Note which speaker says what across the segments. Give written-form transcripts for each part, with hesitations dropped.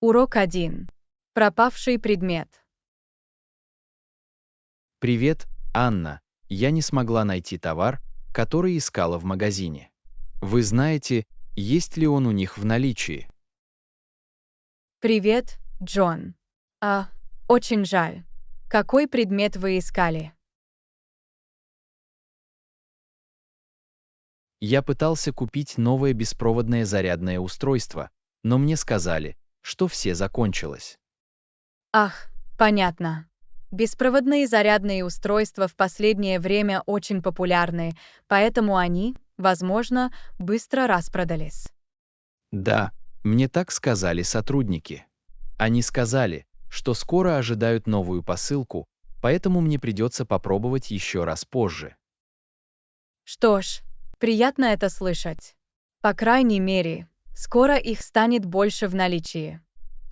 Speaker 1: Урок 1. Пропавший предмет.
Speaker 2: Привет, Анна. Я не смогла найти товар, который искала в магазине. Вы знаете, есть ли он у них в наличии?
Speaker 1: Привет, Джон. Очень жаль. Какой предмет вы искали?
Speaker 2: Я пытался купить новое беспроводное зарядное устройство, но мне сказали, что все закончилось.
Speaker 1: Понятно. Беспроводные зарядные устройства в последнее время очень популярны, поэтому они, возможно, быстро распродались.
Speaker 2: Да, мне так сказали сотрудники. Они сказали, что скоро ожидают новую посылку, поэтому мне придется попробовать еще раз позже.
Speaker 1: Что ж, приятно это слышать. По крайней мере, скоро их станет больше в наличии.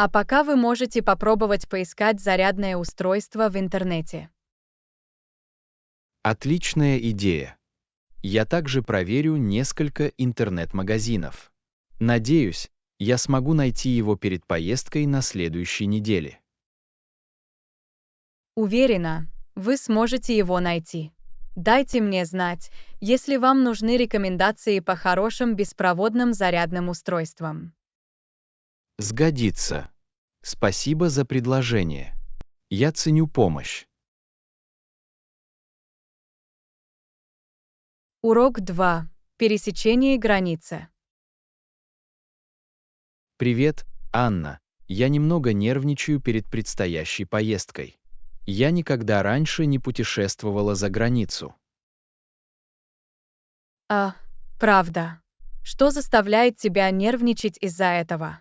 Speaker 1: А пока вы можете попробовать поискать зарядное устройство в интернете.
Speaker 2: Отличная идея. Я также проверю несколько интернет-магазинов. Надеюсь, я смогу найти его перед поездкой на следующей неделе.
Speaker 1: Уверена, вы сможете его найти. Дайте мне знать, если вам нужны рекомендации по хорошим беспроводным зарядным устройствам.
Speaker 2: Сгодится. Спасибо за предложение. Я ценю помощь.
Speaker 1: Урок 2. Пересечение границы.
Speaker 2: Привет, Анна. Я немного нервничаю перед предстоящей поездкой. Я никогда раньше не путешествовала за границу.
Speaker 1: Правда. Что заставляет тебя нервничать из-за этого?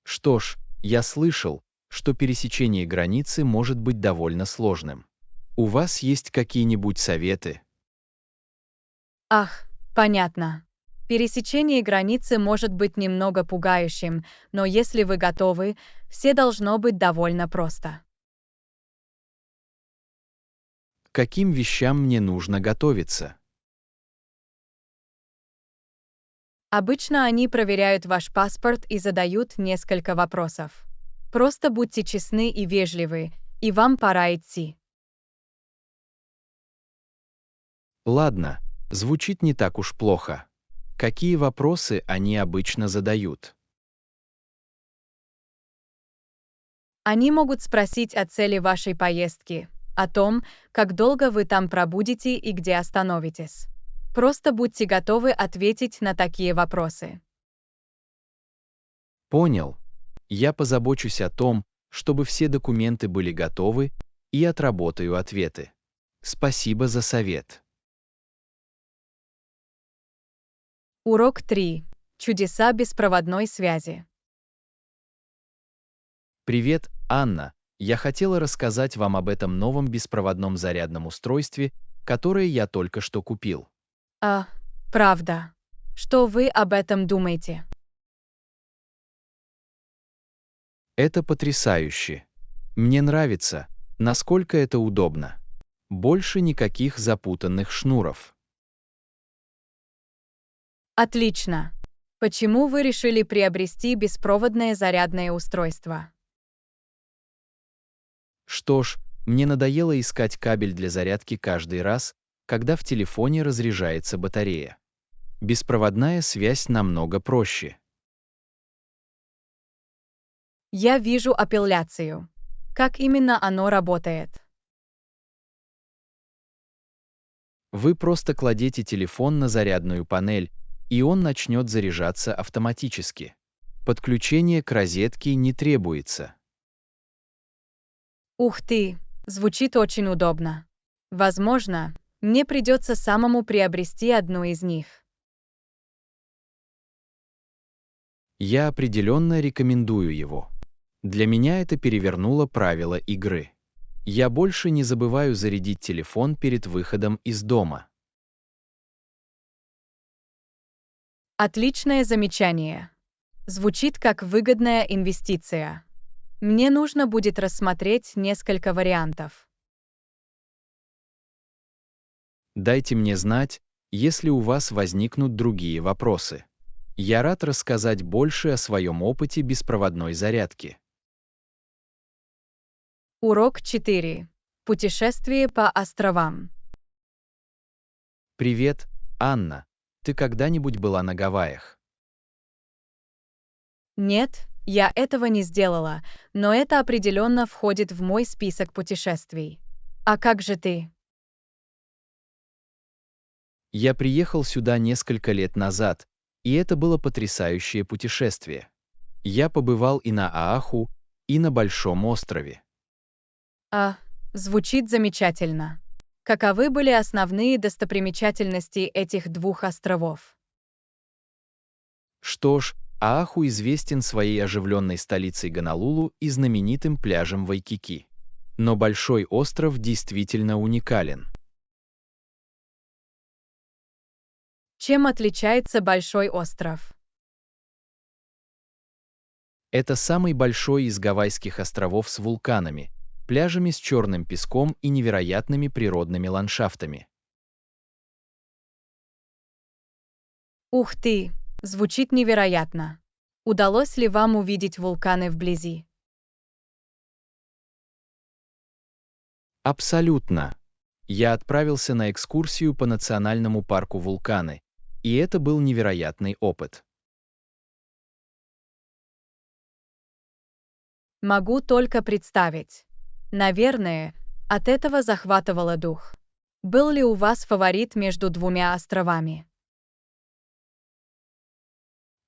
Speaker 2: Что ж, я слышал, что пересечение границы может быть довольно сложным. У вас есть какие-нибудь советы?
Speaker 1: Понятно. Пересечение границы может быть немного пугающим, но если вы готовы, все должно быть довольно просто.
Speaker 2: К каким вещам мне нужно готовиться?
Speaker 1: Обычно они проверяют ваш паспорт и задают несколько вопросов. Просто будьте честны и вежливы, и вам пора идти.
Speaker 2: Ладно, звучит не так уж плохо. Какие вопросы они обычно задают?
Speaker 1: Они могут спросить о цели вашей поездки, о том, как долго вы там пробудете и где остановитесь. Просто будьте готовы ответить на такие вопросы.
Speaker 2: Понял. Я позабочусь о том, чтобы все документы были готовы, и отработаю ответы. Спасибо за совет.
Speaker 1: Урок 3. Чудеса беспроводной связи.
Speaker 2: Привет, Анна. Я хотела рассказать вам об этом новом беспроводном зарядном устройстве, которое я только что купил.
Speaker 1: Правда. Что вы об этом думаете?
Speaker 2: Это потрясающе. Мне нравится, насколько это удобно. Больше никаких запутанных шнуров.
Speaker 1: Отлично. Почему вы решили приобрести беспроводное зарядное устройство?
Speaker 2: Что ж, мне надоело искать кабель для зарядки каждый раз, когда в телефоне разряжается батарея. Беспроводная связь намного проще.
Speaker 1: Я вижу апелляцию. Как именно оно работает?
Speaker 2: Вы просто кладете телефон на зарядную панель, и он начнет заряжаться автоматически. Подключение к розетке не требуется.
Speaker 1: Ух ты, звучит очень удобно. Возможно, мне придется самому приобрести одну из них.
Speaker 2: Я определенно рекомендую его. Для меня это перевернуло правила игры. Я больше не забываю зарядить телефон перед выходом из дома.
Speaker 1: Отличное замечание. Звучит как выгодная инвестиция. Мне нужно будет рассмотреть несколько вариантов.
Speaker 2: Дайте мне знать, если у вас возникнут другие вопросы. Я рад рассказать больше о своем опыте беспроводной зарядки.
Speaker 1: Урок 4. Путешествие по островам.
Speaker 2: Привет, Анна. Ты когда-нибудь была на Гавайях?
Speaker 1: Нет, я этого не сделала, но это определенно входит в мой список путешествий. А как же ты?
Speaker 2: Я приехал сюда несколько лет назад, и это было потрясающее путешествие. Я побывал и на Оаху, и на Большом острове.
Speaker 1: А, звучит замечательно. Каковы были основные достопримечательности этих двух островов?
Speaker 2: Что ж, Оаху известен своей оживленной столицей Гонолулу и знаменитым пляжем Вайкики. Но Большой остров действительно уникален.
Speaker 1: Чем отличается Большой остров?
Speaker 2: Это самый большой из Гавайских островов с вулканами, пляжами с черным песком и невероятными природными ландшафтами.
Speaker 1: Ух ты, звучит невероятно. Удалось ли вам увидеть вулканы вблизи?
Speaker 2: Абсолютно. Я отправился на экскурсию по национальному парку Вулканы, и это был невероятный опыт.
Speaker 1: Могу только представить. Наверное, от этого захватывало дух. Был ли у вас фаворит между двумя островами?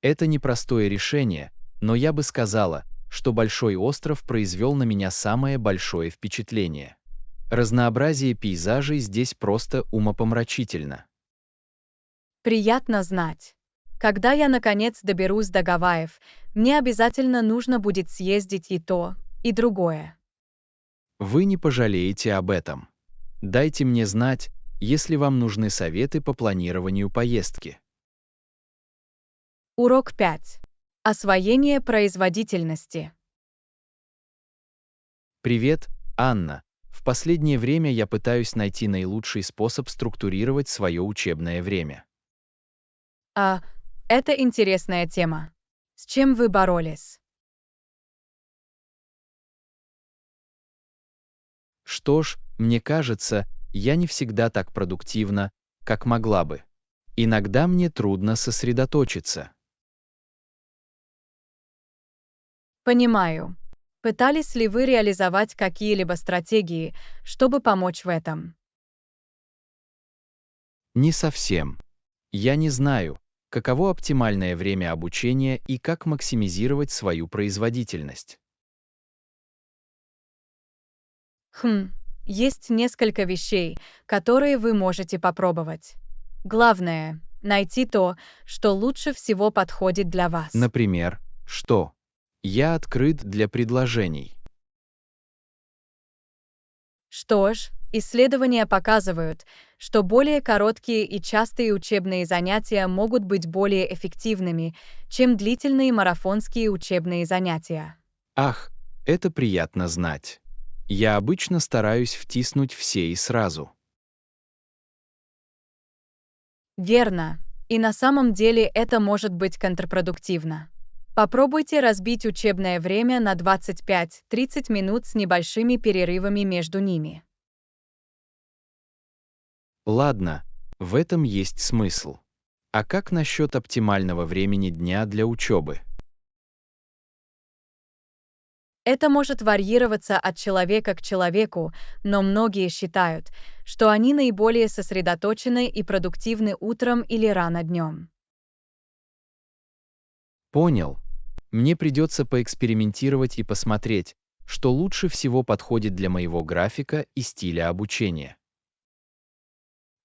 Speaker 2: Это непростое решение, но я бы сказала, что Большой остров произвел на меня самое большое впечатление. Разнообразие пейзажей здесь просто умопомрачительно.
Speaker 1: Приятно знать. Когда я наконец доберусь до Гавайев, мне обязательно нужно будет съездить и то, и другое.
Speaker 2: Вы не пожалеете об этом. Дайте мне знать, если вам нужны советы по планированию поездки.
Speaker 1: Урок 5. Освоение производительности.
Speaker 2: Привет, Анна. В последнее время я пытаюсь найти наилучший способ структурировать свое учебное время.
Speaker 1: А, это интересная тема. С чем вы боролись?
Speaker 2: Что ж, мне кажется, я не всегда так продуктивна, как могла бы. Иногда мне трудно сосредоточиться.
Speaker 1: Понимаю. Пытались ли вы реализовать какие-либо стратегии, чтобы помочь в этом?
Speaker 2: Не совсем. Я не знаю, каково оптимальное время обучения и как максимизировать свою производительность.
Speaker 1: Есть несколько вещей, которые вы можете попробовать. Главное — найти то, что лучше всего подходит для вас.
Speaker 2: Например, что? Я открыт для предложений.
Speaker 1: Что ж, исследования показывают, что более короткие и частые учебные занятия могут быть более эффективными, чем длительные марафонские учебные занятия.
Speaker 2: Ах, это приятно знать. Я обычно стараюсь втиснуть все и сразу.
Speaker 1: Верно. И на самом деле это может быть контрпродуктивно. Попробуйте разбить учебное время на 25-30 минут с небольшими перерывами между ними.
Speaker 2: Ладно, в этом есть смысл. А как насчет оптимального времени дня для учебы?
Speaker 1: Это может варьироваться от человека к человеку, но многие считают, что они наиболее сосредоточены и продуктивны утром или рано днем.
Speaker 2: Понял. Мне придется поэкспериментировать и посмотреть, что лучше всего подходит для моего графика и стиля обучения.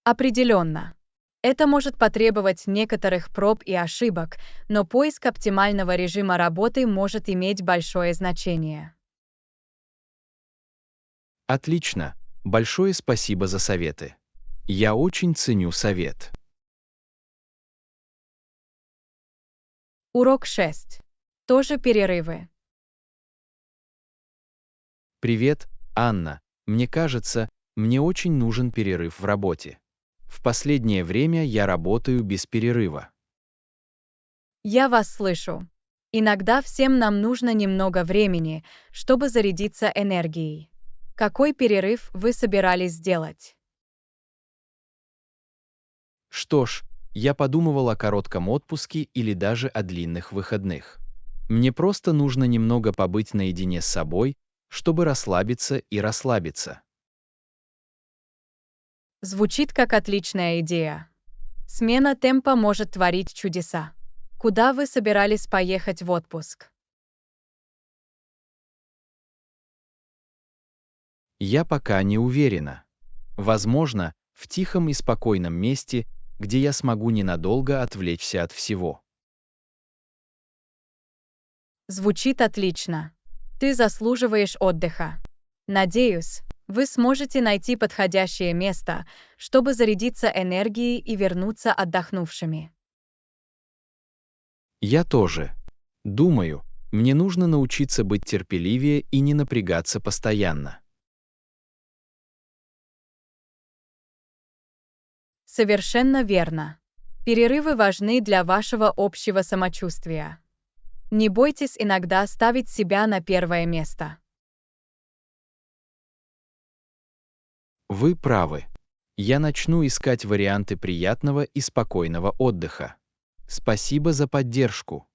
Speaker 1: Определенно. Это может потребовать некоторых проб и ошибок, но поиск оптимального режима работы может иметь большое значение.
Speaker 2: Отлично. Большое спасибо за советы. Я очень ценю совет.
Speaker 1: Урок 6. Тоже перерывы.
Speaker 2: Привет, Анна. Мне кажется, мне очень нужен перерыв в работе. В последнее время я работаю без перерыва.
Speaker 1: Я вас слышу. Иногда всем нам нужно немного времени, чтобы зарядиться энергией. Какой перерыв вы собирались сделать?
Speaker 2: Что ж, я подумывал о коротком отпуске или даже о длинных выходных. Мне просто нужно немного побыть наедине с собой, чтобы расслабиться и расслабиться.
Speaker 1: Звучит как отличная идея. Смена темпа может творить чудеса. Куда вы собирались поехать в отпуск?
Speaker 2: Я пока не уверена. Возможно, в тихом и спокойном месте, где я смогу ненадолго отвлечься от всего.
Speaker 1: Звучит отлично. Ты заслуживаешь отдыха. Надеюсь, вы сможете найти подходящее место, чтобы зарядиться энергией и вернуться отдохнувшими.
Speaker 2: Я тоже. Думаю, мне нужно научиться быть терпеливее и не напрягаться постоянно.
Speaker 1: Совершенно верно. Перерывы важны для вашего общего самочувствия. Не бойтесь иногда ставить себя на первое место.
Speaker 2: Вы правы. Я начну искать варианты приятного и спокойного отдыха. Спасибо за поддержку.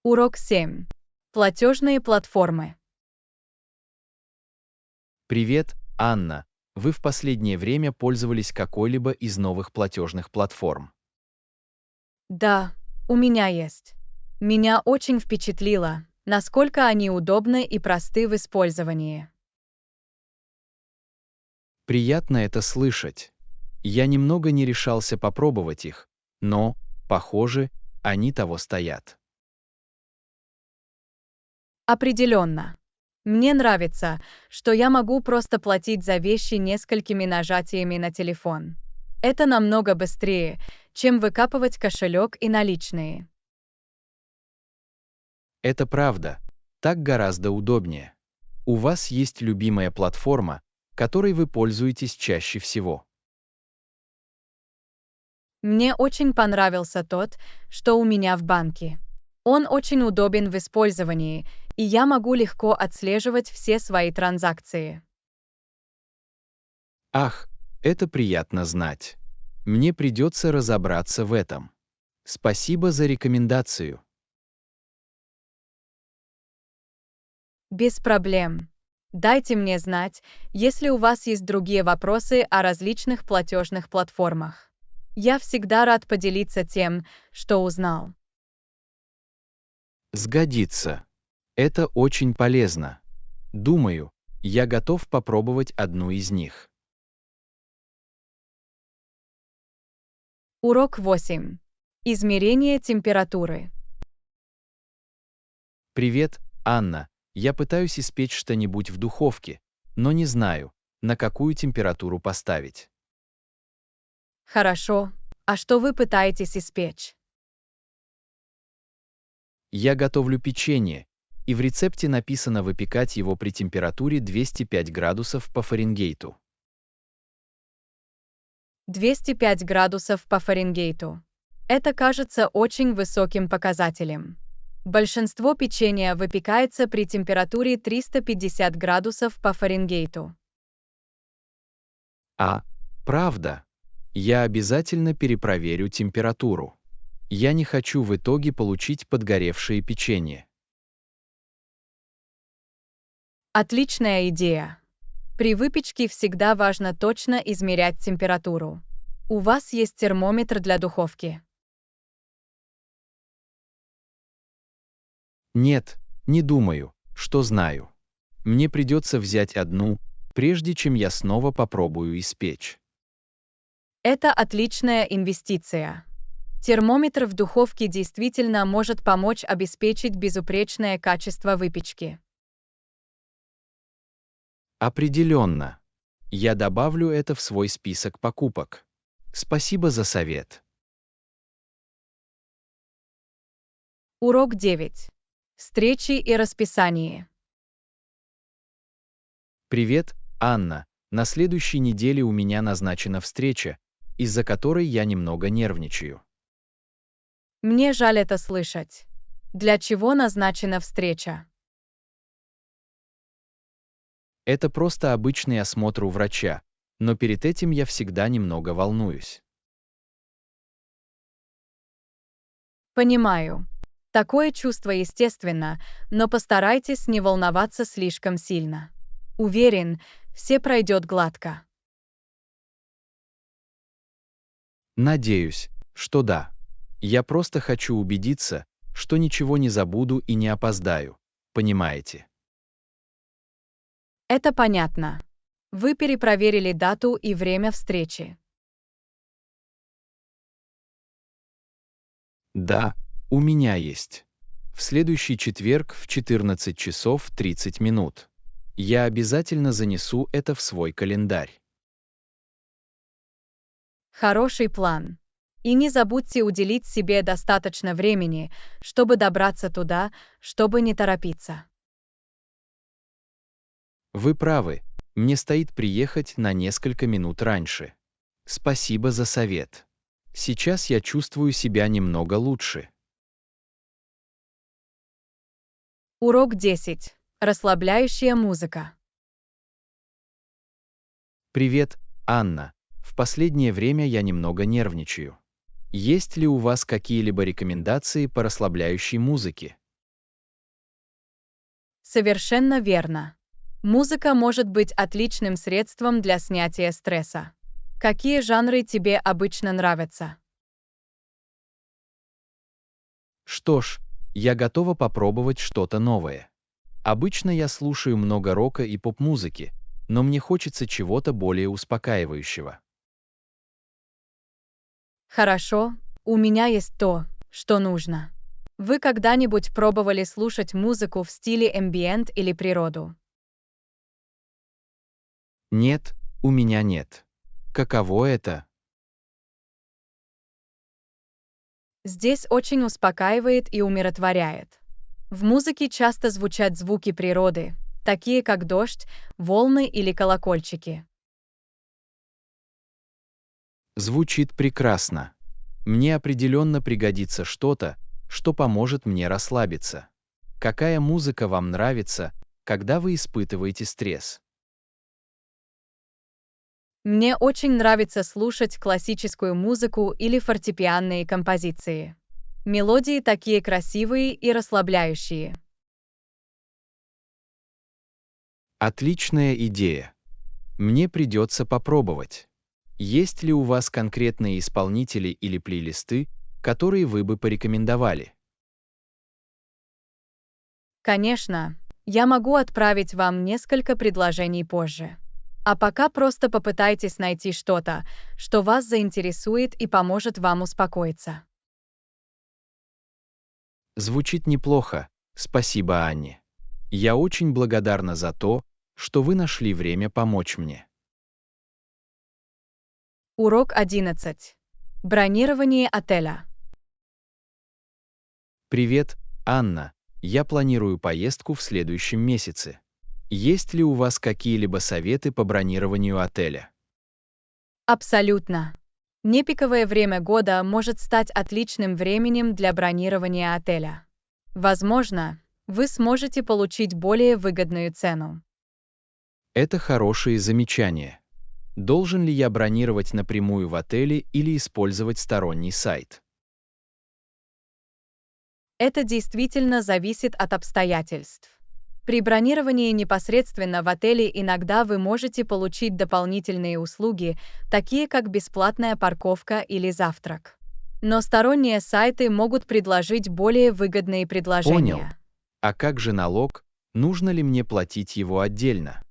Speaker 1: Урок 7. Платежные платформы.
Speaker 2: Привет, Анна. Вы в последнее время пользовались какой-либо из новых платежных платформ?
Speaker 1: Да, у меня есть. Меня очень впечатлило, насколько они удобны и просты в использовании.
Speaker 2: Приятно это слышать. Я немного не решался попробовать их, но, похоже, они того стоят.
Speaker 1: Определенно. Мне нравится, что я могу просто платить за вещи несколькими нажатиями на телефон. Это намного быстрее, чем выкапывать кошелек и наличные.
Speaker 2: Это правда. Так гораздо удобнее. У вас есть любимая платформа, которой вы пользуетесь чаще всего.
Speaker 1: Мне очень понравился тот, что у меня в банке. Он очень удобен в использовании, и я могу легко отслеживать все свои транзакции.
Speaker 2: Ах, это приятно знать. Мне придется разобраться в этом. Спасибо за рекомендацию.
Speaker 1: Без проблем. Дайте мне знать, если у вас есть другие вопросы о различных платежных платформах. Я всегда рад поделиться тем, что узнал.
Speaker 2: Сгодится. Это очень полезно. Думаю, я готов попробовать одну из них.
Speaker 1: Урок 8. Измерение температуры.
Speaker 2: Привет, Анна. Я пытаюсь испечь что-нибудь в духовке, но не знаю, на какую температуру поставить.
Speaker 1: Хорошо. А что вы пытаетесь испечь?
Speaker 2: Я готовлю печенье, и в рецепте написано выпекать его при температуре 205 градусов по Фаренгейту.
Speaker 1: 205 градусов по Фаренгейту. Это кажется очень высоким показателем. Большинство печенья выпекается при температуре 350 градусов по Фаренгейту.
Speaker 2: А, правда? Я обязательно перепроверю температуру. Я не хочу в итоге получить подгоревшее печенье.
Speaker 1: Отличная идея. При выпечке всегда важно точно измерять температуру. У вас есть термометр для духовки?
Speaker 2: Нет, не думаю, что знаю. Мне придется взять одну, прежде чем я снова попробую испечь.
Speaker 1: Это отличная инвестиция. Термометр в духовке действительно может помочь обеспечить безупречное качество выпечки.
Speaker 2: Определенно. Я добавлю это в свой список покупок. Спасибо за совет.
Speaker 1: Урок 9. Встречи и расписание.
Speaker 2: Привет, Анна. На следующей неделе у меня назначена встреча, из-за которой я немного нервничаю.
Speaker 1: Мне жаль это слышать. Для чего назначена встреча?
Speaker 2: Это просто обычный осмотр у врача, но перед этим я всегда немного волнуюсь.
Speaker 1: Понимаю. Такое чувство естественно, но постарайтесь не волноваться слишком сильно. Уверен, все пройдет гладко.
Speaker 2: Надеюсь, что да. Я просто хочу убедиться, что ничего не забуду и не опоздаю. Понимаете?
Speaker 1: Это понятно. Вы перепроверили дату и время встречи.
Speaker 2: Да, у меня есть. В следующий четверг в 14 часов 30 минут. Я обязательно занесу это в свой календарь.
Speaker 1: Хороший план. И не забудьте уделить себе достаточно времени, чтобы добраться туда, чтобы не торопиться.
Speaker 2: Вы правы, мне стоит приехать на несколько минут раньше. Спасибо за совет. Сейчас я чувствую себя немного лучше.
Speaker 1: Урок 10. Расслабляющая музыка.
Speaker 2: Привет, Анна. В последнее время я немного нервничаю. Есть ли у вас какие-либо рекомендации по расслабляющей музыке?
Speaker 1: Совершенно верно. Музыка может быть отличным средством для снятия стресса. Какие жанры тебе обычно нравятся?
Speaker 2: Что ж, я готова попробовать что-то новое. Обычно я слушаю много рока и поп-музыки, но мне хочется чего-то более успокаивающего.
Speaker 1: Хорошо, у меня есть то, что нужно. Вы когда-нибудь пробовали слушать музыку в стиле ambient или природу?
Speaker 2: Нет, у меня нет. Каково это?
Speaker 1: Здесь очень успокаивает и умиротворяет. В музыке часто звучат звуки природы, такие как дождь, волны или колокольчики.
Speaker 2: Звучит прекрасно. Мне определенно пригодится что-то, что поможет мне расслабиться. Какая музыка вам нравится, когда вы испытываете стресс?
Speaker 1: Мне очень нравится слушать классическую музыку или фортепианные композиции. Мелодии такие красивые и расслабляющие.
Speaker 2: Отличная идея. Мне придется попробовать. Есть ли у вас конкретные исполнители или плейлисты, которые вы бы порекомендовали?
Speaker 1: Конечно, я могу отправить вам несколько предложений позже. А пока просто попытайтесь найти что-то, что вас заинтересует и поможет вам успокоиться.
Speaker 2: Звучит неплохо, спасибо, Анне. Я очень благодарна за то, что вы нашли время помочь мне.
Speaker 1: Урок 11. Бронирование отеля.
Speaker 2: Привет, Анна. Я планирую поездку в следующем месяце. Есть ли у вас какие-либо советы по бронированию отеля?
Speaker 1: Абсолютно. Непиковое время года может стать отличным временем для бронирования отеля. Возможно, вы сможете получить более выгодную цену.
Speaker 2: Это хорошие замечания. Должен ли я бронировать напрямую в отеле или использовать сторонний сайт?
Speaker 1: Это действительно зависит от обстоятельств. При бронировании непосредственно в отеле иногда вы можете получить дополнительные услуги, такие как бесплатная парковка или завтрак. Но сторонние сайты могут предложить более выгодные
Speaker 2: Понял.
Speaker 1: предложения.
Speaker 2: А как же налог? Нужно ли мне платить его отдельно?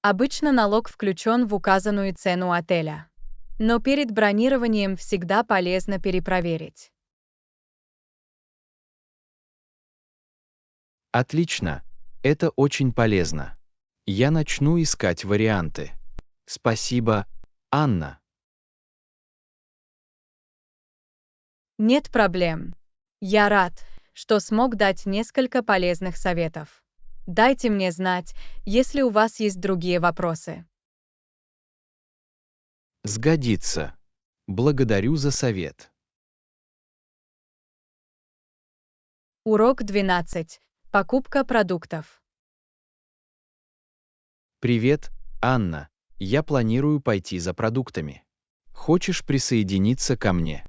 Speaker 1: Обычно налог включен в указанную цену отеля. Но перед бронированием всегда полезно перепроверить.
Speaker 2: Отлично. Это очень полезно. Я начну искать варианты. Спасибо, Анна.
Speaker 1: Нет проблем. Я рад, что смог дать несколько полезных советов. Дайте мне знать, если у вас есть другие вопросы.
Speaker 2: Сгодится. Благодарю за совет.
Speaker 1: Урок 12. Покупка продуктов.
Speaker 2: Привет, Анна. Я планирую пойти за продуктами. Хочешь присоединиться ко мне?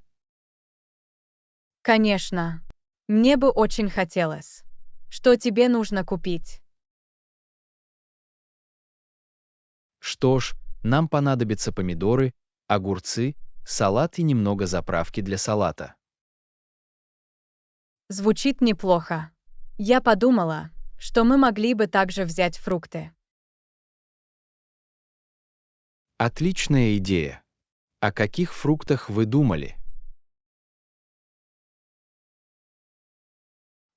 Speaker 1: Конечно. Мне бы очень хотелось. Что тебе нужно купить?
Speaker 2: Что ж, нам понадобятся помидоры, огурцы, салат и немного заправки для салата.
Speaker 1: Звучит неплохо. Я подумала, что мы могли бы также взять фрукты.
Speaker 2: Отличная идея. О каких фруктах вы думали?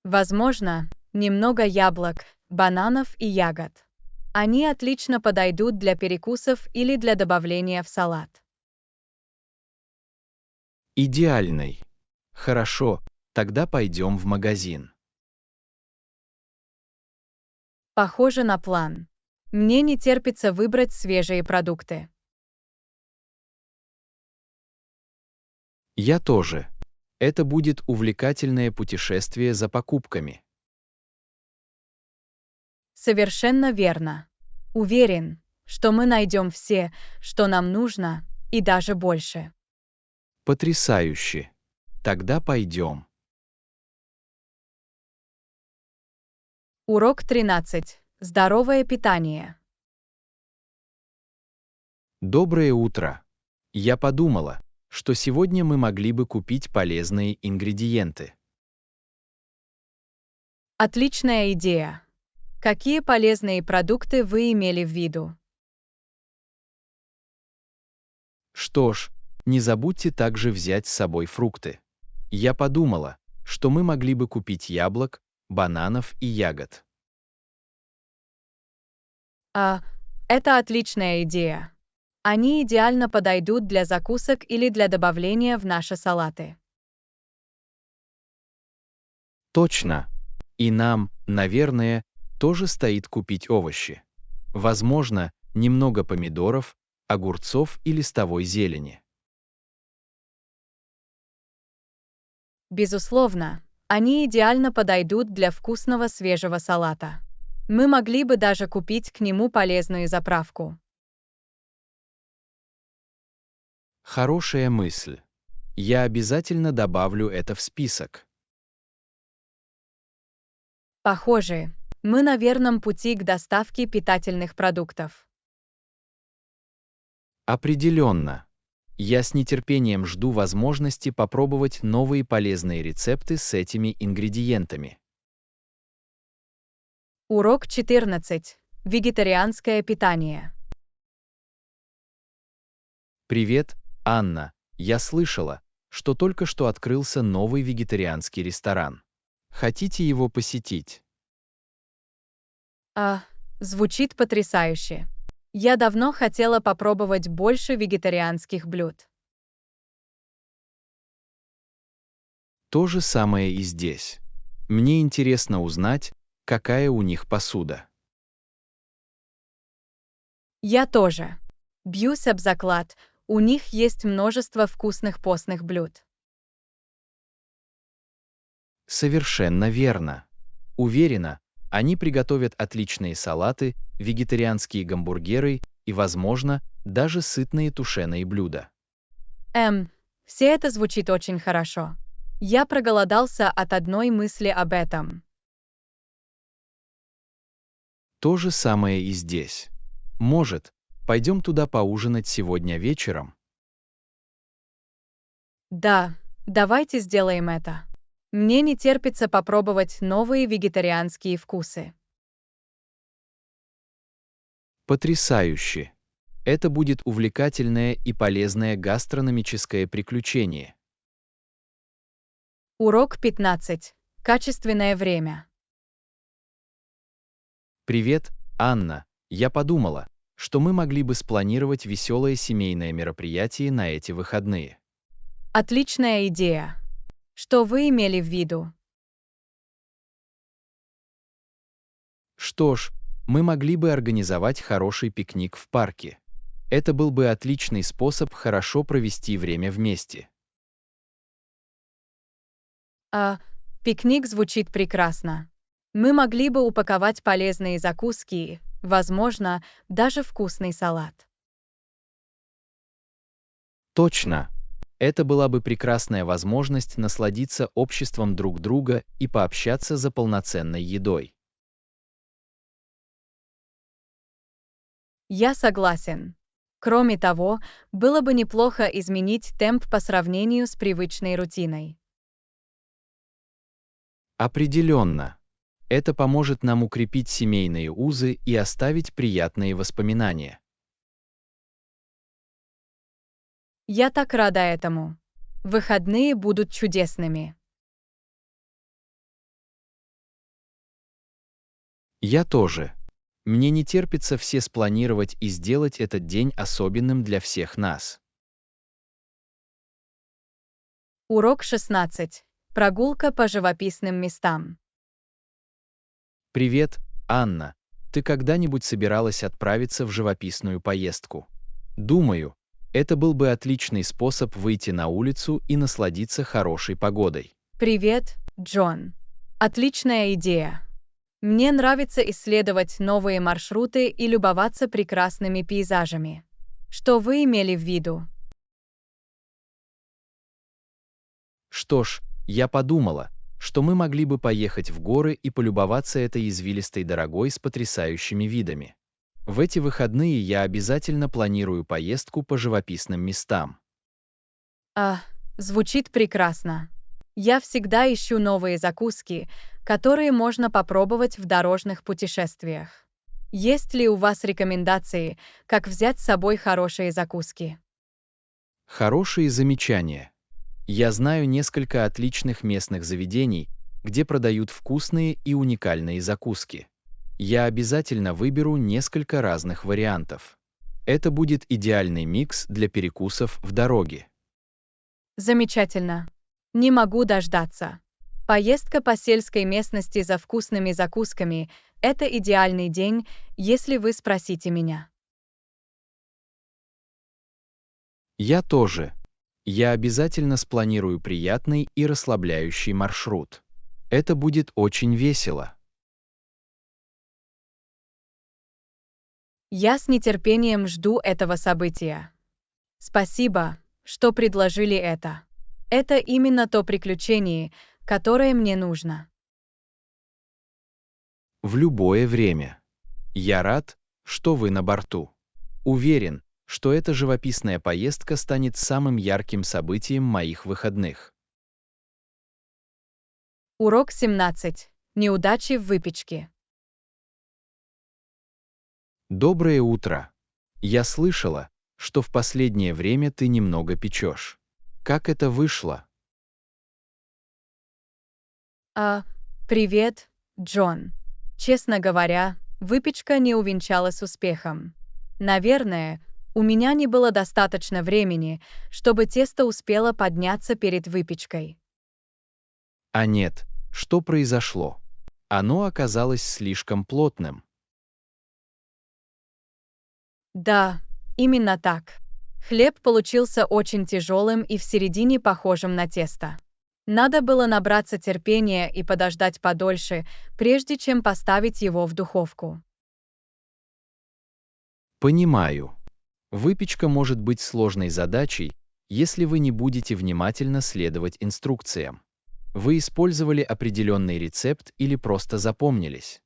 Speaker 1: Возможно, немного яблок, бананов и ягод. Они отлично подойдут для перекусов или для добавления в салат.
Speaker 2: Идеальный. Хорошо, тогда пойдем в магазин.
Speaker 1: Похоже на план. Мне не терпится выбрать свежие продукты.
Speaker 2: Я тоже. Это будет увлекательное путешествие за покупками.
Speaker 1: Совершенно верно. Уверен, что мы найдем все, что нам нужно, и даже больше.
Speaker 2: Потрясающе. Тогда пойдем.
Speaker 1: Урок 13. Здоровое питание.
Speaker 2: Доброе утро. Я подумала, что сегодня мы могли бы купить полезные ингредиенты.
Speaker 1: Отличная идея. Какие полезные продукты вы имели в виду?
Speaker 2: Что ж, не забудьте также взять с собой фрукты. Я подумала, что мы могли бы купить яблок, бананов и ягод.
Speaker 1: А, это отличная идея. Они идеально подойдут для закусок или для добавления в наши салаты.
Speaker 2: Точно. И нам, наверное, тоже стоит купить овощи. Возможно, немного помидоров, огурцов и листовой зелени.
Speaker 1: Безусловно, они идеально подойдут для вкусного свежего салата. Мы могли бы даже купить к нему полезную заправку.
Speaker 2: Хорошая мысль. Я обязательно добавлю это в список.
Speaker 1: Похоже, мы на верном пути к доставке питательных продуктов.
Speaker 2: Определенно. Я с нетерпением жду возможности попробовать новые полезные рецепты с этими ингредиентами.
Speaker 1: Урок 14. Вегетарианское питание.
Speaker 2: Привет, Анна. Я слышала, что только что открылся новый вегетарианский ресторан. Хотите его посетить?
Speaker 1: А, звучит потрясающе. Я давно хотела попробовать больше вегетарианских блюд.
Speaker 2: То же самое и здесь. Мне интересно узнать, какая у них посуда.
Speaker 1: Я тоже. Бьюсь об заклад, у них есть множество вкусных постных блюд.
Speaker 2: Совершенно верно. Уверена, они приготовят отличные салаты, вегетарианские гамбургеры и, возможно, даже сытные тушеные блюда.
Speaker 1: Все это звучит очень хорошо. Я проголодался от одной мысли об этом.
Speaker 2: То же самое и здесь. Может, пойдем туда поужинать сегодня вечером?
Speaker 1: Да, давайте сделаем это. Мне не терпится попробовать новые вегетарианские вкусы.
Speaker 2: Потрясающе! Это будет увлекательное и полезное гастрономическое приключение.
Speaker 1: Урок 15. Качественное время.
Speaker 2: Привет, Анна. Я подумала, что мы могли бы спланировать веселое семейное мероприятие на эти выходные.
Speaker 1: Отличная идея. Что вы имели в виду?
Speaker 2: Что ж, мы могли бы организовать хороший пикник в парке. Это был бы отличный способ хорошо провести время вместе.
Speaker 1: А, пикник звучит прекрасно. Мы могли бы упаковать полезные закуски, возможно, даже вкусный салат.
Speaker 2: Точно. Это была бы прекрасная возможность насладиться обществом друг друга и пообщаться за полноценной едой.
Speaker 1: Я согласен. Кроме того, было бы неплохо изменить темп по сравнению с привычной рутиной.
Speaker 2: Определенно. Это поможет нам укрепить семейные узы и оставить приятные воспоминания.
Speaker 1: Я так рада этому. Выходные будут чудесными.
Speaker 2: Я тоже. Мне не терпится все спланировать и сделать этот день особенным для всех нас.
Speaker 1: Урок 16. Прогулка по живописным местам.
Speaker 2: Привет, Анна. Ты когда-нибудь собиралась отправиться в живописную поездку? Думаю, это был бы отличный способ выйти на улицу и насладиться хорошей погодой.
Speaker 1: Привет, Джон. Отличная идея. Мне нравится исследовать новые маршруты и любоваться прекрасными пейзажами. Что вы имели в виду?
Speaker 2: Что ж, я подумала, что мы могли бы поехать в горы и полюбоваться этой извилистой дорогой с потрясающими видами. В эти выходные я обязательно планирую поездку по живописным местам.
Speaker 1: А, звучит прекрасно. Я всегда ищу новые закуски, которые можно попробовать в дорожных путешествиях. Есть ли у вас рекомендации, как взять с собой хорошие закуски?
Speaker 2: Хорошие замечания. Я знаю несколько отличных местных заведений, где продают вкусные и уникальные закуски. Я обязательно выберу несколько разных вариантов. Это будет идеальный микс для перекусов в дороге.
Speaker 1: Замечательно. Не могу дождаться. Поездка по сельской местности за вкусными закусками– это идеальный день, если вы спросите меня.
Speaker 2: Я тоже. Я обязательно спланирую приятный и расслабляющий маршрут. Это будет очень весело.
Speaker 1: Я с нетерпением жду этого события. Спасибо, что предложили это. Это именно то приключение, которое мне нужно.
Speaker 2: В любое время. Я рад, что вы на борту. Уверен, что эта живописная поездка станет самым ярким событием моих выходных.
Speaker 1: Урок 17. Неудачи в выпечке.
Speaker 2: Доброе утро. Я слышала, что в последнее время ты немного печешь. Как это вышло?
Speaker 1: А, привет, Джон. Честно говоря, выпечка не увенчалась успехом. Наверное, у меня не было достаточно времени, чтобы тесто успело подняться перед выпечкой.
Speaker 2: А нет, что произошло? Оно оказалось слишком плотным.
Speaker 1: Да, именно так. Хлеб получился очень тяжелым и в середине похожим на тесто. Надо было набраться терпения и подождать подольше, прежде чем поставить его в духовку.
Speaker 2: Понимаю. Выпечка может быть сложной задачей, если вы не будете внимательно следовать инструкциям. Вы использовали определенный рецепт или просто запомнились.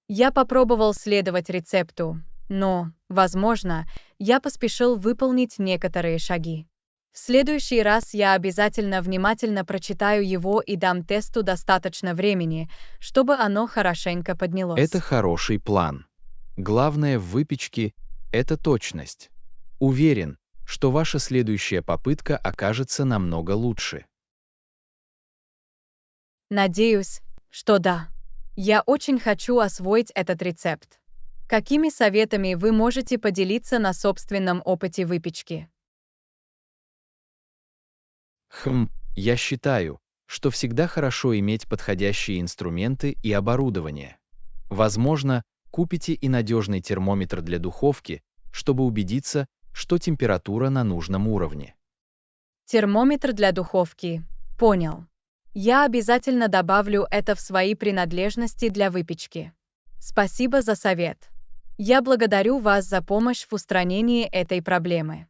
Speaker 1: Я попробовал следовать рецепту, но, возможно, я поспешил выполнить некоторые шаги. В следующий раз я обязательно внимательно прочитаю его и дам тесту достаточно времени, чтобы оно хорошенько поднялось.
Speaker 2: Это хороший план. Главное в выпечке – это точность. Уверен, что ваша следующая попытка окажется намного лучше.
Speaker 1: Надеюсь, что да. Я очень хочу освоить этот рецепт. Какими советами вы можете поделиться на собственном опыте выпечки?
Speaker 2: Я считаю, что всегда хорошо иметь подходящие инструменты и оборудование. Возможно, Купите и надежный термометр для духовки, чтобы убедиться, что температура на нужном уровне.
Speaker 1: Термометр для духовки. Понял. Я обязательно добавлю это в свои принадлежности для выпечки. Спасибо за совет. Я благодарю вас за помощь в устранении этой проблемы.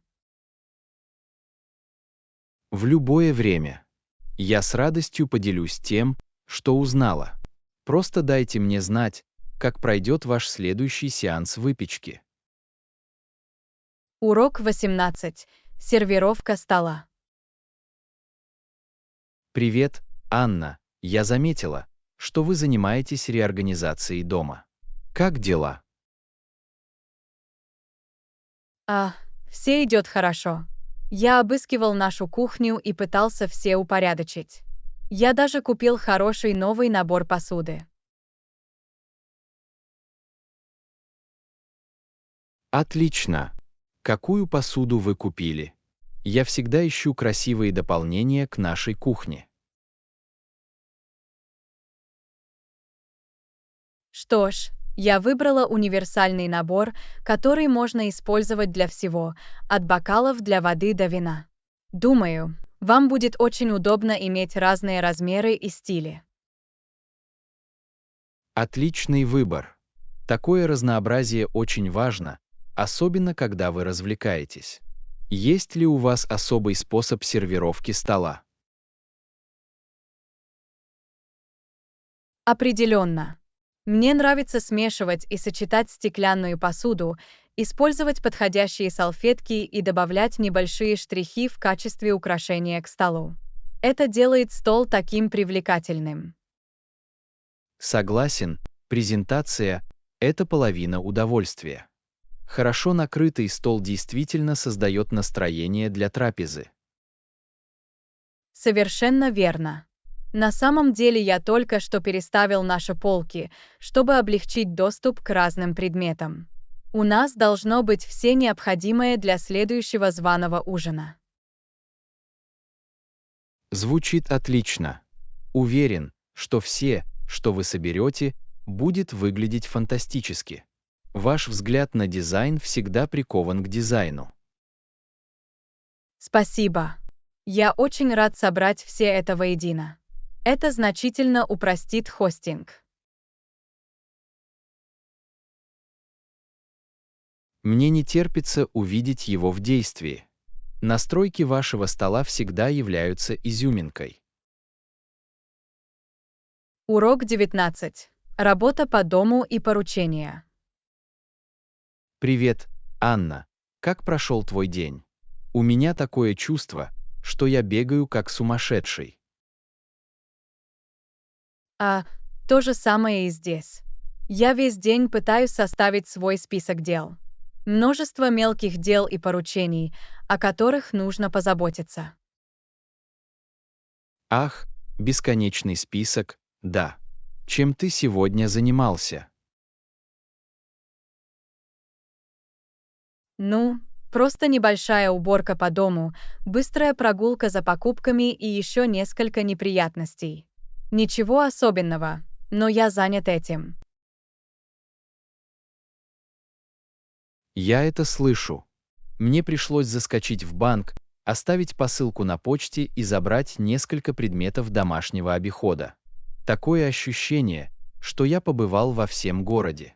Speaker 2: В любое время. Я с радостью поделюсь тем, что узнала. Просто дайте мне знать, как пройдет ваш следующий сеанс выпечки.
Speaker 1: Урок 18. Сервировка стола.
Speaker 2: Привет, Анна. Я заметила, что вы занимаетесь реорганизацией дома. Как дела?
Speaker 1: Все идет хорошо. Я обыскивал нашу кухню и пытался все упорядочить. Я даже купил хороший новый набор посуды.
Speaker 2: Отлично. Какую посуду вы купили? Я всегда ищу красивые дополнения к нашей кухне.
Speaker 1: Что ж, я выбрала универсальный набор, который можно использовать для всего, от бокалов для воды до вина. Думаю, вам будет очень удобно иметь разные размеры и стили.
Speaker 2: Отличный выбор. Такое разнообразие очень важно, особенно когда вы развлекаетесь. Есть ли у вас особый способ сервировки стола?
Speaker 1: Определенно. Мне нравится смешивать и сочетать стеклянную посуду, использовать подходящие салфетки и добавлять небольшие штрихи в качестве украшения к столу. Это делает стол таким привлекательным.
Speaker 2: Согласен, презентация – это половина удовольствия. Хорошо накрытый стол действительно создает настроение для трапезы.
Speaker 1: Совершенно верно. На самом деле я только что переставил наши полки, чтобы облегчить доступ к разным предметам. У нас должно быть все необходимое для следующего званого ужина.
Speaker 2: Звучит отлично. Уверен, что все, что вы соберете, будет выглядеть фантастически. Ваш взгляд на дизайн всегда прикован к дизайну.
Speaker 1: Спасибо. Я очень рад собрать все это воедино. Это значительно упростит хостинг.
Speaker 2: Мне не терпится увидеть его в действии. Настройки вашего стола всегда являются изюминкой.
Speaker 1: Урок 19. Работа по дому и поручения.
Speaker 2: Привет, Анна. Как прошел твой день? У меня такое чувство, что я бегаю как сумасшедший.
Speaker 1: То же самое и здесь. Я весь день пытаюсь составить свой список дел. Множество мелких дел и поручений, о которых нужно позаботиться.
Speaker 2: Ах, бесконечный список, да. Чем ты сегодня занимался?
Speaker 1: Просто небольшая уборка по дому, быстрая прогулка за покупками и еще несколько неприятностей. Ничего особенного, но я занят этим.
Speaker 2: Я это слышу. Мне пришлось заскочить в банк, оставить посылку на почте и забрать несколько предметов домашнего обихода. Такое ощущение, что я побывал во всем городе.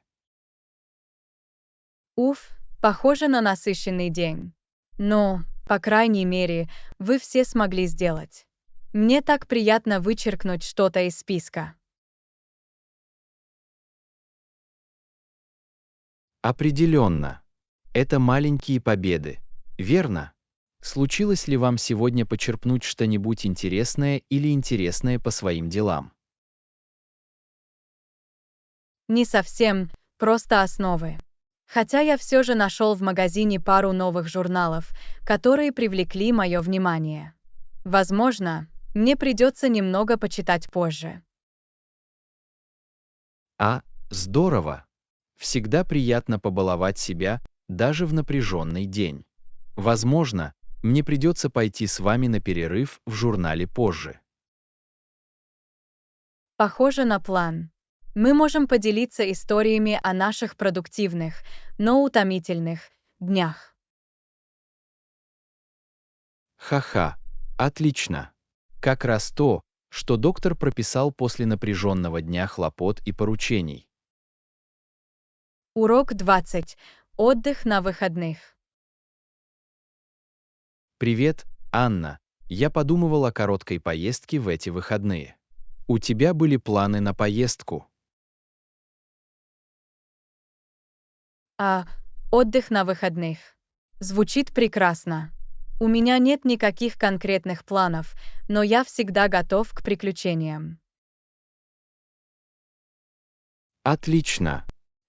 Speaker 1: Похоже на насыщенный день. Но, по крайней мере, вы все смогли сделать. Мне так приятно вычеркнуть что-то из списка.
Speaker 2: Определенно. Это маленькие победы, верно? Случилось ли вам сегодня почерпнуть что-нибудь интересное или интересное по своим делам?
Speaker 1: Не совсем, просто основы. Хотя я все же нашел в магазине пару новых журналов, которые привлекли мое внимание. Возможно, мне придется немного почитать позже.
Speaker 2: Здорово! Всегда приятно побаловать себя, даже в напряженный день. Возможно, мне придется пойти с вами на перерыв в журнале позже.
Speaker 1: Похоже на план. Мы можем поделиться историями о наших продуктивных, но утомительных днях.
Speaker 2: Ха-ха, отлично. Как раз то, что доктор прописал после напряженного дня хлопот и поручений.
Speaker 1: Урок 20. Отдых на выходных.
Speaker 2: Привет, Анна. Я подумывал о короткой поездке в эти выходные. У тебя были планы на поездку?
Speaker 1: А, отдых на выходных. Звучит прекрасно. У меня нет никаких конкретных планов, но я всегда готов к приключениям.
Speaker 2: Отлично.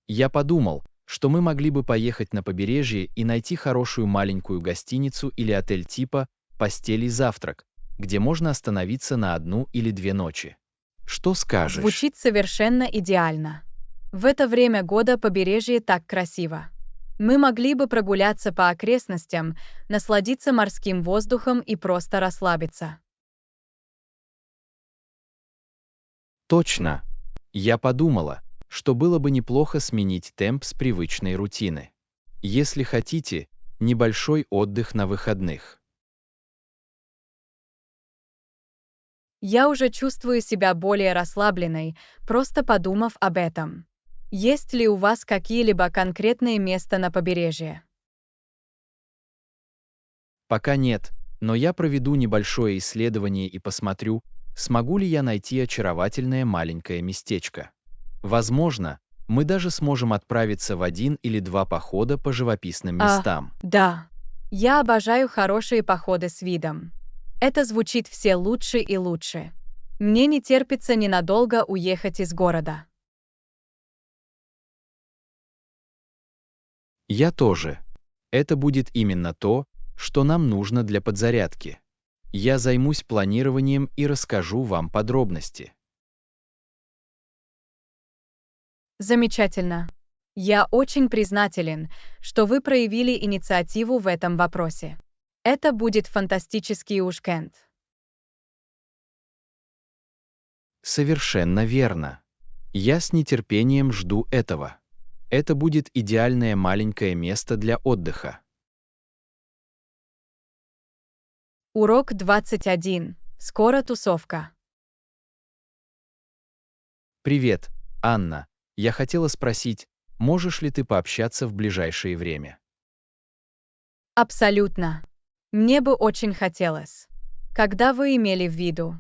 Speaker 2: Я подумал, что мы могли бы поехать на побережье и найти хорошую маленькую гостиницу или отель типа «Постель и завтрак», где можно остановиться на 1 или 2 ночи. Что скажешь?
Speaker 1: Звучит совершенно идеально. В это время года побережье так красиво. Мы могли бы прогуляться по окрестностям, насладиться морским воздухом и просто расслабиться.
Speaker 2: Точно. Я подумала, что было бы неплохо сменить темп с привычной рутины. Если хотите, небольшой отдых на выходных.
Speaker 1: Я уже чувствую себя более расслабленной, просто подумав об этом. Есть ли у вас какие-либо конкретные места на побережье?
Speaker 2: Пока нет, но я проведу небольшое исследование и посмотрю, смогу ли я найти очаровательное маленькое местечко. Возможно, мы даже сможем отправиться в 1 или 2 похода по живописным местам.
Speaker 1: Да. Я обожаю хорошие походы с видом. Это звучит все лучше и лучше. Мне не терпится ненадолго уехать из города.
Speaker 2: Я тоже. Это будет именно то, что нам нужно для подзарядки. Я займусь планированием и расскажу вам подробности.
Speaker 1: Замечательно. Я очень признателен, что вы проявили инициативу в этом вопросе. Это будет фантастический уикенд.
Speaker 2: Совершенно верно. Я с нетерпением жду этого. Это будет идеальное маленькое место для отдыха.
Speaker 1: Урок 21. Скоро тусовка.
Speaker 2: Привет, Анна. Я хотела спросить, можешь ли ты пообщаться в ближайшее время?
Speaker 1: Абсолютно. Мне бы очень хотелось. Когда вы имели в виду?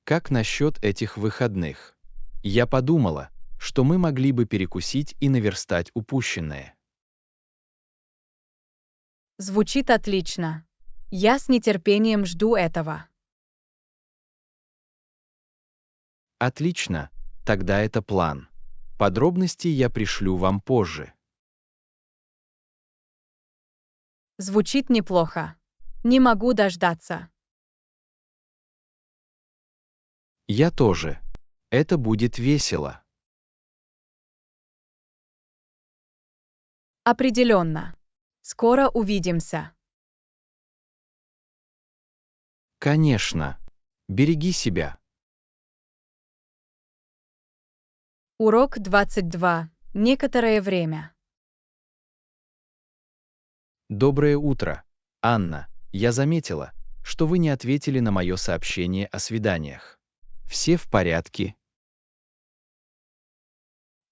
Speaker 2: Как насчет этих выходных? Я подумала, что мы могли бы перекусить и наверстать упущенное.
Speaker 1: Звучит отлично. Я с нетерпением жду этого.
Speaker 2: Отлично, тогда это план. Подробности я пришлю вам позже.
Speaker 1: Звучит неплохо. Не могу дождаться.
Speaker 2: Я тоже. Это будет весело.
Speaker 1: Определенно. Скоро увидимся.
Speaker 2: Конечно. Береги себя.
Speaker 1: Урок 22. Некоторое время.
Speaker 2: Доброе утро, Анна. Я заметила, что вы не ответили на мое сообщение о свиданиях. Все в порядке?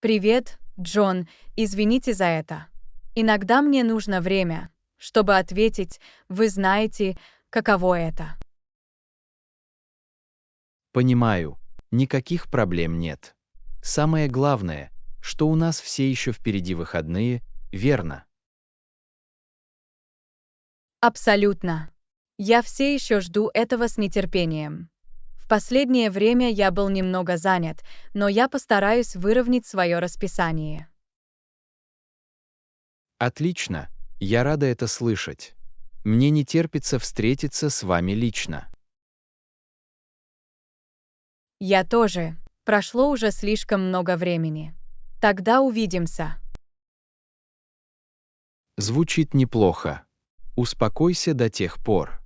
Speaker 1: Привет, Джон. Извините за это. Иногда мне нужно время, чтобы ответить, вы знаете, каково это.
Speaker 2: Понимаю, никаких проблем нет. Самое главное, что у нас все еще впереди выходные, верно?
Speaker 1: Абсолютно. Я все еще жду этого с нетерпением. В последнее время я был немного занят, но я постараюсь выровнять свое расписание.
Speaker 2: Отлично, я рада это слышать. Мне не терпится встретиться с вами лично.
Speaker 1: Я тоже. Прошло уже слишком много времени. Тогда увидимся.
Speaker 2: Звучит неплохо. Успокойся до тех пор.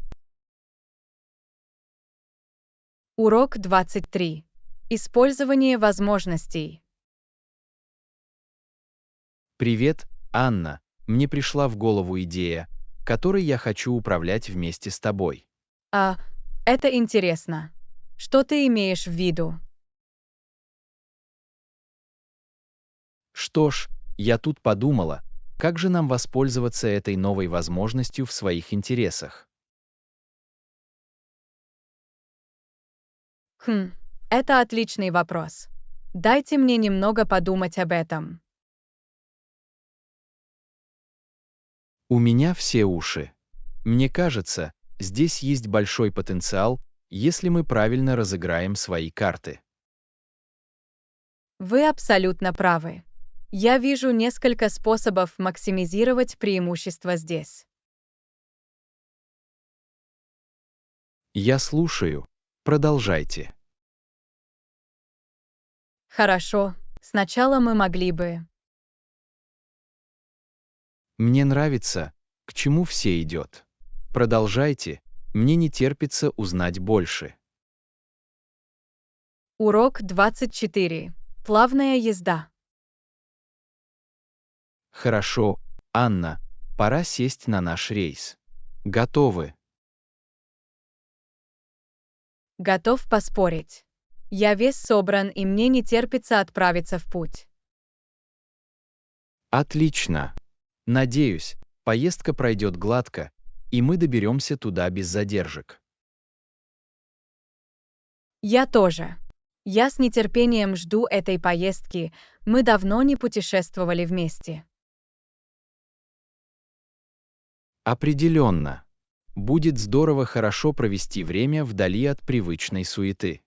Speaker 1: Урок 23. Использование возможностей.
Speaker 2: Привет, Анна. Мне пришла в голову идея, которой я хочу управлять вместе с тобой.
Speaker 1: А, это интересно. Что ты имеешь в виду?
Speaker 2: Что ж, я тут подумала, как же нам воспользоваться этой новой возможностью в своих интересах.
Speaker 1: Это отличный вопрос. Дайте мне немного подумать об этом.
Speaker 2: У меня все уши. Мне кажется, здесь есть большой потенциал, если мы правильно разыграем свои карты.
Speaker 1: Вы абсолютно правы. Я вижу несколько способов максимизировать преимущество здесь.
Speaker 2: Я слушаю. Продолжайте.
Speaker 1: Хорошо, сначала мы могли бы.
Speaker 2: Мне нравится, к чему все идет. Продолжайте, мне не терпится узнать больше.
Speaker 1: Урок 24. Плавная езда.
Speaker 2: Хорошо, Анна, пора сесть на наш рейс. Готовы?
Speaker 1: Готов поспорить. Я весь собран, и мне не терпится отправиться в путь.
Speaker 2: Отлично. Надеюсь, поездка пройдет гладко, и мы доберемся туда без задержек.
Speaker 1: Я тоже. Я с нетерпением жду этой поездки, мы давно не путешествовали вместе.
Speaker 2: Определенно. Будет здорово хорошо провести время вдали от привычной суеты.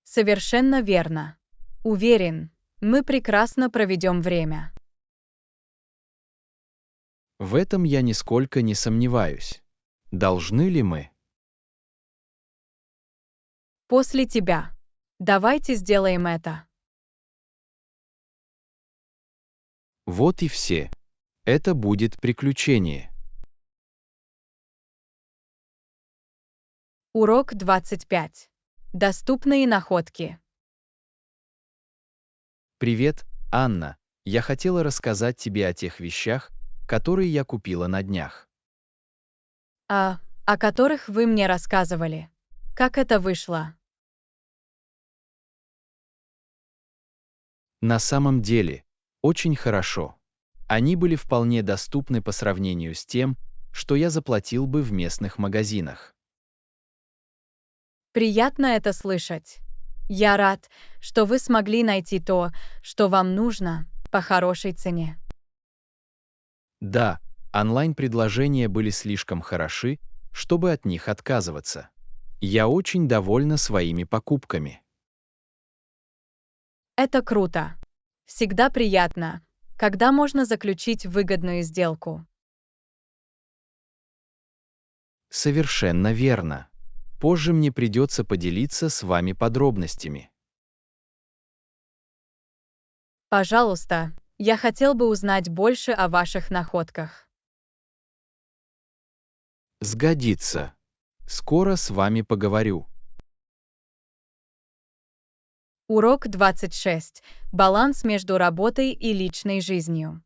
Speaker 1: Совершенно верно. Уверен, мы прекрасно проведем время.
Speaker 2: В этом я нисколько не сомневаюсь. Должны ли мы?
Speaker 1: После тебя. Давайте сделаем это.
Speaker 2: Вот и все. Это будет приключение.
Speaker 1: Урок 25. Доступные находки.
Speaker 2: Привет, Анна. Я хотела рассказать тебе о тех вещах, которые я купила на днях.
Speaker 1: О которых вы мне рассказывали. Как это вышло?
Speaker 2: На самом деле, очень хорошо. Они были вполне доступны по сравнению с тем, что я заплатил бы в местных магазинах.
Speaker 1: Приятно это слышать. Я рад, что вы смогли найти то, что вам нужно, по хорошей цене.
Speaker 2: Да, онлайн-предложения были слишком хороши, чтобы от них отказываться. Я очень довольна своими покупками.
Speaker 1: Это круто. Всегда приятно, когда можно заключить выгодную сделку.
Speaker 2: Совершенно верно. Позже мне придется поделиться с вами подробностями.
Speaker 1: Пожалуйста, я хотел бы узнать больше о ваших находках.
Speaker 2: Сгодится. Скоро с вами поговорю.
Speaker 1: Урок 26. Баланс между работой и личной жизнью.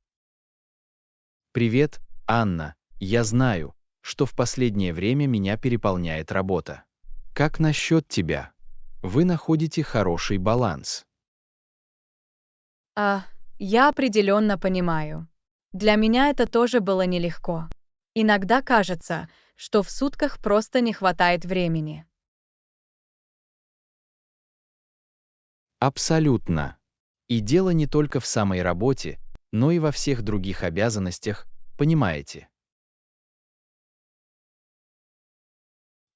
Speaker 2: Привет, Анна. Я знаю, что в последнее время меня переполняет работа. Как насчет тебя? Вы находите хороший баланс.
Speaker 1: Я определенно понимаю. Для меня это тоже было нелегко. Иногда кажется, что в сутках просто не хватает времени.
Speaker 2: Абсолютно. И дело не только в самой работе, но и во всех других обязанностях, понимаете?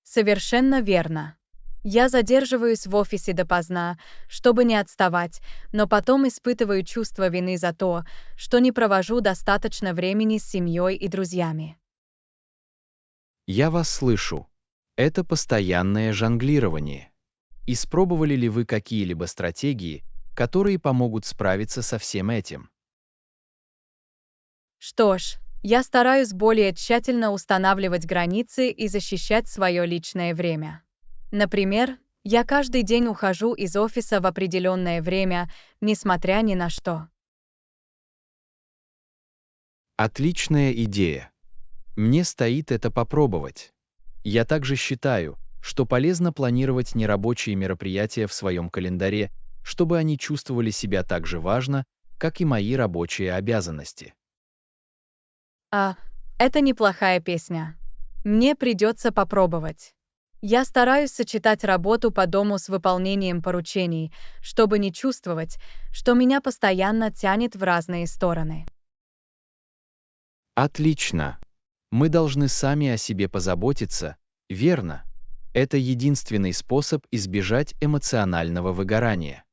Speaker 1: Совершенно верно. Я задерживаюсь в офисе допоздна, чтобы не отставать, но потом испытываю чувство вины за то, что не провожу достаточно времени с семьей и друзьями.
Speaker 2: Я вас слышу. Это постоянное жонглирование. Испробовали ли вы какие-либо стратегии, которые помогут справиться со всем этим?
Speaker 1: Что ж, Я стараюсь более тщательно устанавливать границы и защищать свое личное время. Например, я каждый день ухожу из офиса в определенное время, несмотря ни на что.
Speaker 2: Отличная идея. Мне стоит это попробовать. Я также считаю, что полезно планировать нерабочие мероприятия в своем календаре, чтобы они чувствовали себя так же важно, как и мои рабочие обязанности.
Speaker 1: А, это неплохая песня. Мне придется попробовать. Я стараюсь сочетать работу по дому с выполнением поручений, чтобы не чувствовать, что меня постоянно тянет в разные стороны.
Speaker 2: Отлично. Мы должны сами о себе позаботиться, верно? Это единственный способ избежать эмоционального выгорания.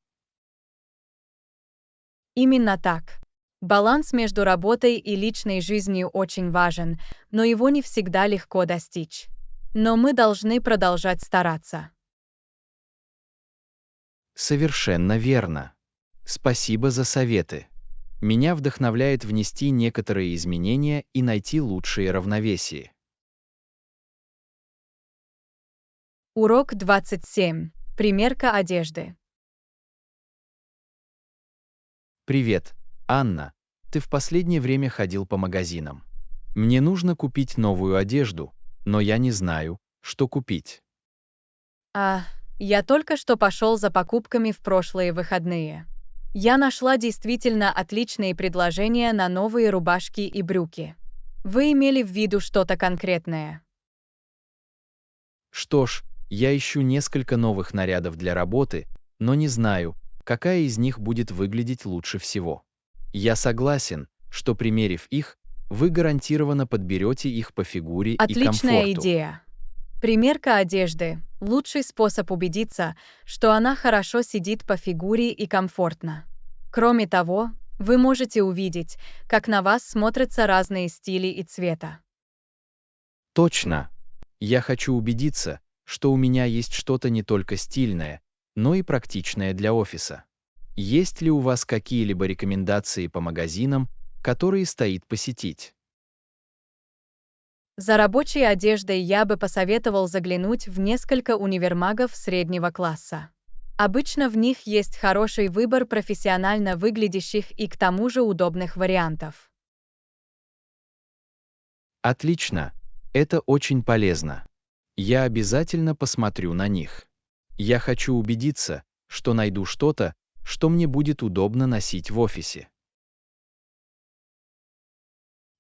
Speaker 1: Именно так. Баланс между работой и личной жизнью очень важен, но его не всегда легко достичь. Но мы должны продолжать стараться.
Speaker 2: Совершенно верно. Спасибо за советы. Меня вдохновляет внести некоторые изменения и найти лучшее равновесие.
Speaker 1: Урок 27. Примерка одежды.
Speaker 2: Привет, Анна. Ты в последнее время ходил по магазинам. Мне нужно купить новую одежду, но я не знаю, что купить.
Speaker 1: Я только что пошел за покупками в прошлые выходные. Я нашла действительно отличные предложения на новые рубашки и брюки. Вы имели в виду что-то конкретное?
Speaker 2: Что ж, я ищу несколько новых нарядов для работы, но не знаю, какая из них будет выглядеть лучше всего. Я согласен, что примерив их, вы гарантированно подберете их по фигуре и
Speaker 1: Отличная
Speaker 2: комфорту.
Speaker 1: идея. Примерка одежды– лучший способ убедиться, что она хорошо сидит по фигуре и комфортно. Кроме того, вы можете увидеть, как на вас смотрятся разные стили и цвета.
Speaker 2: Точно. Я хочу убедиться, что у меня есть что-то не только стильное, но и практичное для офиса. Есть ли у вас какие-либо рекомендации по магазинам, которые стоит посетить?
Speaker 1: За рабочей одеждой я бы посоветовал заглянуть в несколько универмагов среднего класса. Обычно в них есть хороший выбор профессионально выглядящих и к тому же удобных вариантов.
Speaker 2: Отлично. Это очень полезно. Я обязательно посмотрю на них. Я хочу убедиться, что найду что-то, что мне будет удобно носить в офисе.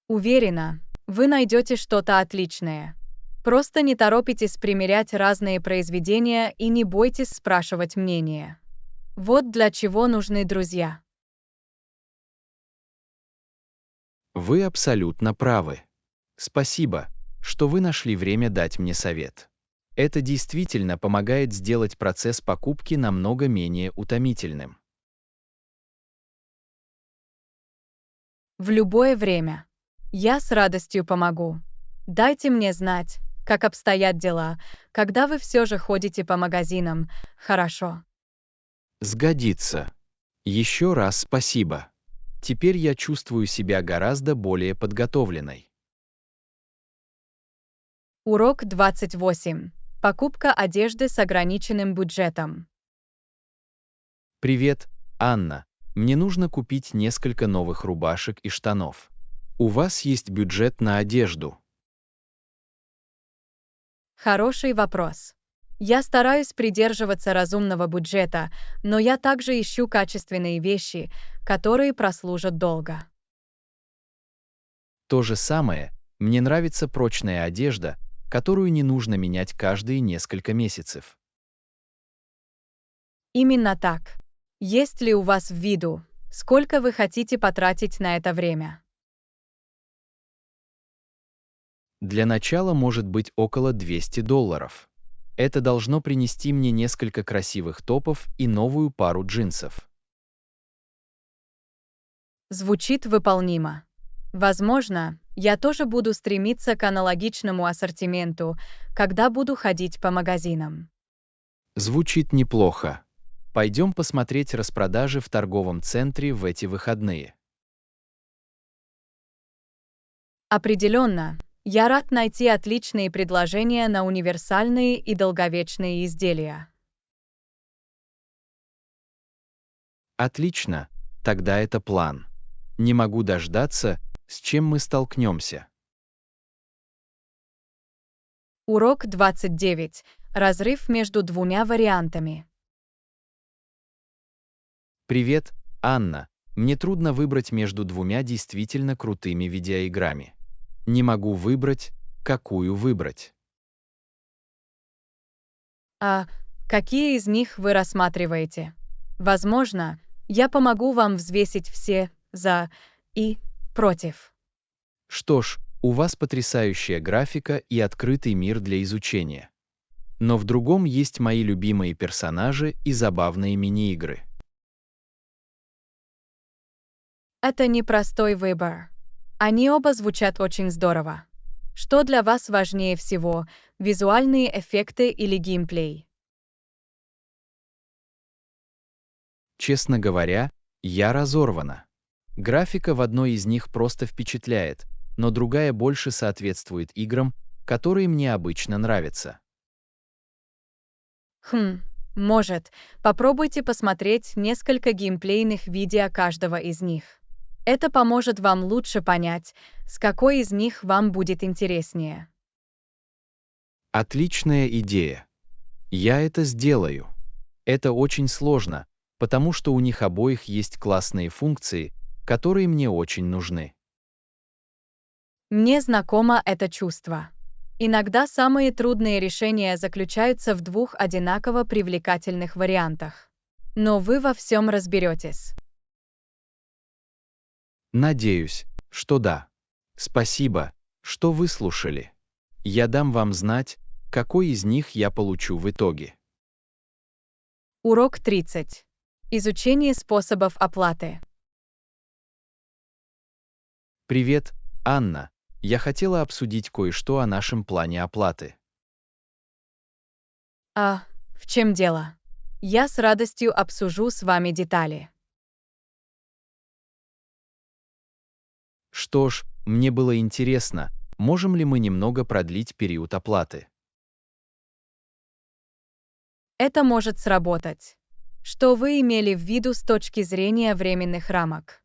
Speaker 1: Уверена, вы найдете что-то отличное. Просто не торопитесь примерять разные произведения и не бойтесь спрашивать мнение. Вот для чего нужны друзья.
Speaker 2: Вы абсолютно правы. Спасибо, что вы нашли время дать мне совет. Это действительно помогает сделать процесс покупки намного менее утомительным.
Speaker 1: В любое время. Я с радостью помогу. Дайте мне знать, как обстоят дела, когда вы все же ходите по магазинам, хорошо?
Speaker 2: Сгодится. Еще раз спасибо. Теперь я чувствую себя гораздо более подготовленной.
Speaker 1: Урок 28. Покупка одежды с ограниченным бюджетом.
Speaker 2: Привет, Анна. Мне нужно купить несколько новых рубашек и штанов. У вас есть бюджет на одежду?
Speaker 1: Хороший вопрос. Я стараюсь придерживаться разумного бюджета, но я также ищу качественные вещи, которые прослужат долго.
Speaker 2: То же самое, мне нравится прочная одежда, которую не нужно менять каждые несколько месяцев.
Speaker 1: Именно так. Есть ли у вас в виду, сколько вы хотите потратить на это время?
Speaker 2: Для начала может быть около $200. Это должно принести мне несколько красивых топов и новую пару джинсов.
Speaker 1: Звучит выполнимо. Возможно, я тоже буду стремиться к аналогичному ассортименту, когда буду ходить по магазинам.
Speaker 2: Звучит неплохо. Пойдем посмотреть распродажи в торговом центре в эти выходные.
Speaker 1: Определенно, я рад найти отличные предложения на универсальные и долговечные изделия.
Speaker 2: Отлично, тогда это план. Не могу дождаться, с чем мы столкнемся.
Speaker 1: Урок 29. Разрыв между двумя вариантами.
Speaker 2: Привет, Анна. Мне трудно выбрать между двумя действительно крутыми видеоиграми. Не могу выбрать, какую выбрать.
Speaker 1: А какие из них вы рассматриваете? Возможно, я помогу вам взвесить все «за» и «против».
Speaker 2: Что ж, у вас потрясающая графика и открытый мир для изучения. Но в другом есть мои любимые персонажи и забавные мини-игры.
Speaker 1: Это непростой выбор. Они оба звучат очень здорово. Что для вас важнее всего, визуальные эффекты или геймплей?
Speaker 2: Честно говоря, я разорвана. Графика в одной из них просто впечатляет, но другая больше соответствует играм, которые мне обычно нравятся.
Speaker 1: Может, попробуйте посмотреть несколько геймплейных видео каждого из них. Это поможет вам лучше понять, с какой из них вам будет интереснее.
Speaker 2: Отличная идея. Я это сделаю. Это очень сложно, потому что у них обоих есть классные функции, которые мне очень нужны.
Speaker 1: Мне знакомо это чувство. Иногда самые трудные решения заключаются в двух одинаково привлекательных вариантах. Но вы во всем разберетесь.
Speaker 2: Надеюсь, что да. Спасибо, что выслушали. Я дам вам знать, какой из них я получу в итоге.
Speaker 1: Урок 30. Изучение способов оплаты.
Speaker 2: Привет, Анна. Я хотела обсудить кое-что о нашем плане оплаты.
Speaker 1: В чем дело? Я с радостью обсужу с вами детали.
Speaker 2: Что ж, мне было интересно, можем ли мы немного продлить период оплаты?
Speaker 1: Это может сработать. Что вы имели в виду с точки зрения временных рамок?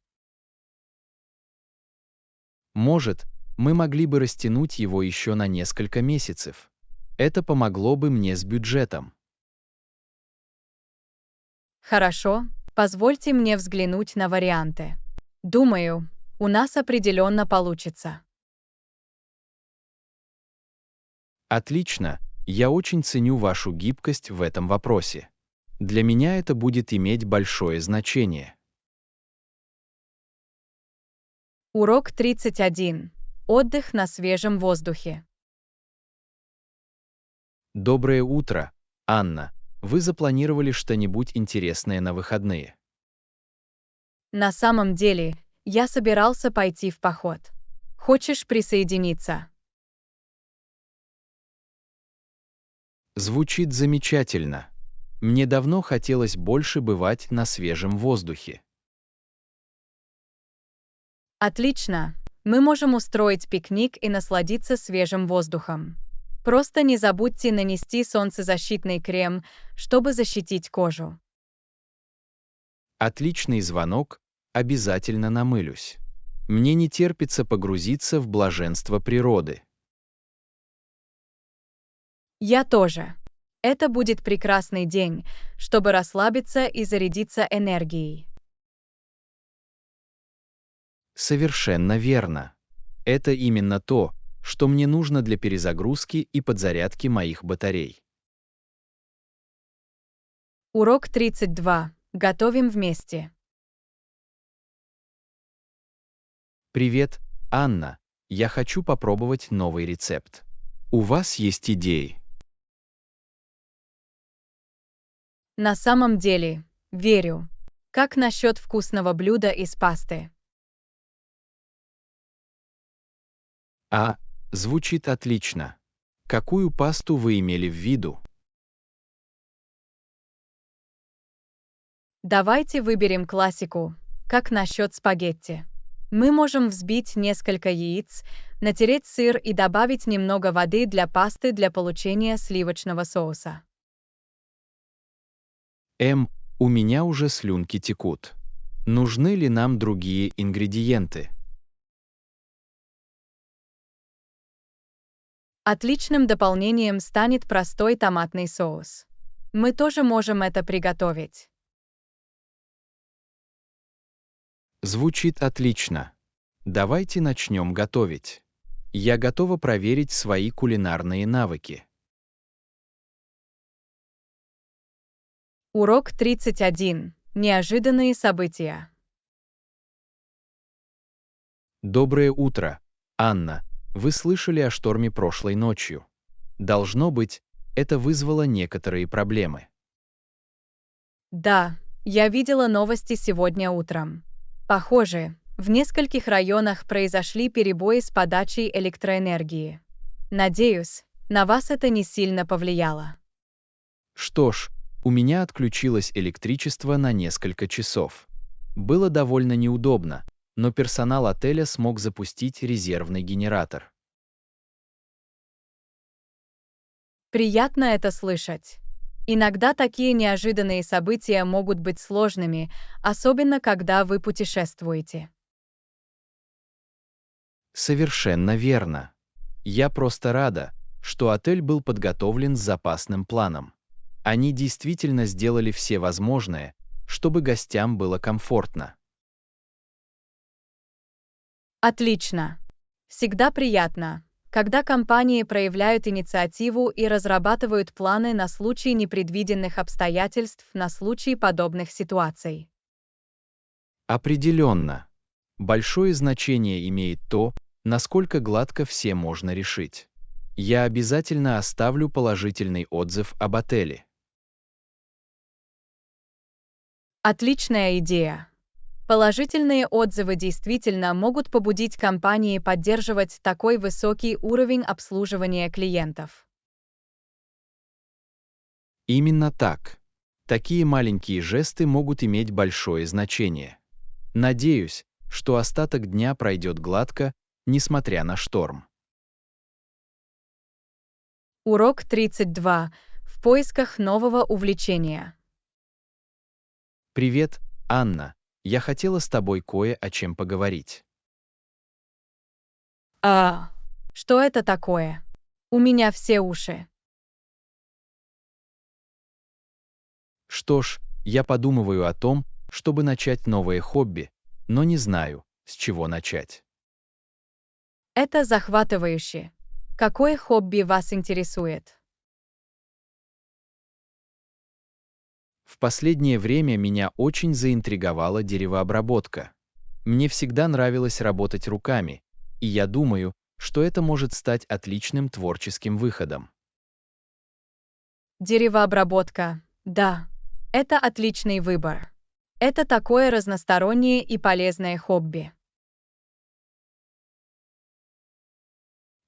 Speaker 2: Может, мы могли бы растянуть его еще на несколько месяцев. Это помогло бы мне с бюджетом.
Speaker 1: Хорошо, позвольте мне взглянуть на варианты. Думаю, у нас определенно получится.
Speaker 2: Отлично, я очень ценю вашу гибкость в этом вопросе. Для меня это будет иметь большое значение.
Speaker 1: Урок 31. Отдых на свежем воздухе.
Speaker 2: Доброе утро, Анна. Вы запланировали что-нибудь интересное на выходные?
Speaker 1: На самом деле, я собирался пойти в поход. Хочешь присоединиться?
Speaker 2: Звучит замечательно. Мне давно хотелось больше бывать на свежем воздухе.
Speaker 1: Отлично. Мы можем устроить пикник и насладиться свежим воздухом. Просто не забудьте нанести солнцезащитный крем, чтобы защитить кожу.
Speaker 2: Отличный звонок, обязательно намылюсь. Мне не терпится погрузиться в блаженство природы.
Speaker 1: Я тоже. Это будет прекрасный день, чтобы расслабиться и зарядиться энергией.
Speaker 2: Совершенно верно. Это именно то, что мне нужно для перезагрузки и подзарядки моих батарей.
Speaker 1: Урок 32. Готовим вместе.
Speaker 2: Привет, Анна. Я хочу попробовать новый рецепт. У вас есть идеи?
Speaker 1: На самом деле, верю. Как насчет вкусного блюда из пасты?
Speaker 2: Звучит отлично. Какую пасту вы имели в виду?
Speaker 1: Давайте выберем классику. Как насчет спагетти? Мы можем взбить несколько яиц, натереть сыр и добавить немного воды для пасты для получения сливочного соуса.
Speaker 2: У меня уже слюнки текут. Нужны ли нам другие ингредиенты?
Speaker 1: Отличным дополнением станет простой томатный соус. Мы тоже можем это приготовить.
Speaker 2: Звучит отлично. Давайте начнем готовить. Я готова проверить свои кулинарные навыки.
Speaker 1: Урок 31. Неожиданные события.
Speaker 2: Доброе утро, Анна. Вы слышали о шторме прошлой ночью? Должно быть, это вызвало некоторые проблемы.
Speaker 1: Да, я видела новости сегодня утром. Похоже, в нескольких районах произошли перебои с подачей электроэнергии. Надеюсь, на вас это не сильно повлияло.
Speaker 2: Что ж, у меня отключилось электричество на несколько часов. Было довольно неудобно, но персонал отеля смог запустить резервный генератор.
Speaker 1: Приятно это слышать. Иногда такие неожиданные события могут быть сложными, особенно когда вы путешествуете.
Speaker 2: Совершенно верно. Я просто рада, что отель был подготовлен с запасным планом. Они действительно сделали все возможное, чтобы гостям было комфортно.
Speaker 1: Отлично. Всегда приятно, когда компании проявляют инициативу и разрабатывают планы на случай непредвиденных обстоятельств, на случай подобных ситуаций.
Speaker 2: Определенно. Большое значение имеет то, насколько гладко все можно решить. Я обязательно оставлю положительный отзыв об отеле.
Speaker 1: Отличная идея. Положительные отзывы действительно могут побудить компании поддерживать такой высокий уровень обслуживания клиентов.
Speaker 2: Именно так. Такие маленькие жесты могут иметь большое значение. Надеюсь, что остаток дня пройдет гладко, несмотря на шторм.
Speaker 1: Урок 32. В поисках нового увлечения.
Speaker 2: Привет, Анна. Я хотела с тобой кое о чем поговорить.
Speaker 1: Что это такое? У меня все уши.
Speaker 2: Что ж, я подумываю о том, чтобы начать новое хобби, но не знаю, с чего начать.
Speaker 1: Это захватывающе. Какое хобби вас интересует?
Speaker 2: В последнее время меня очень заинтриговала деревообработка. Мне всегда нравилось работать руками, и я думаю, что это может стать отличным творческим выходом.
Speaker 1: Деревообработка. Да, это отличный выбор. Это такое разностороннее и полезное хобби.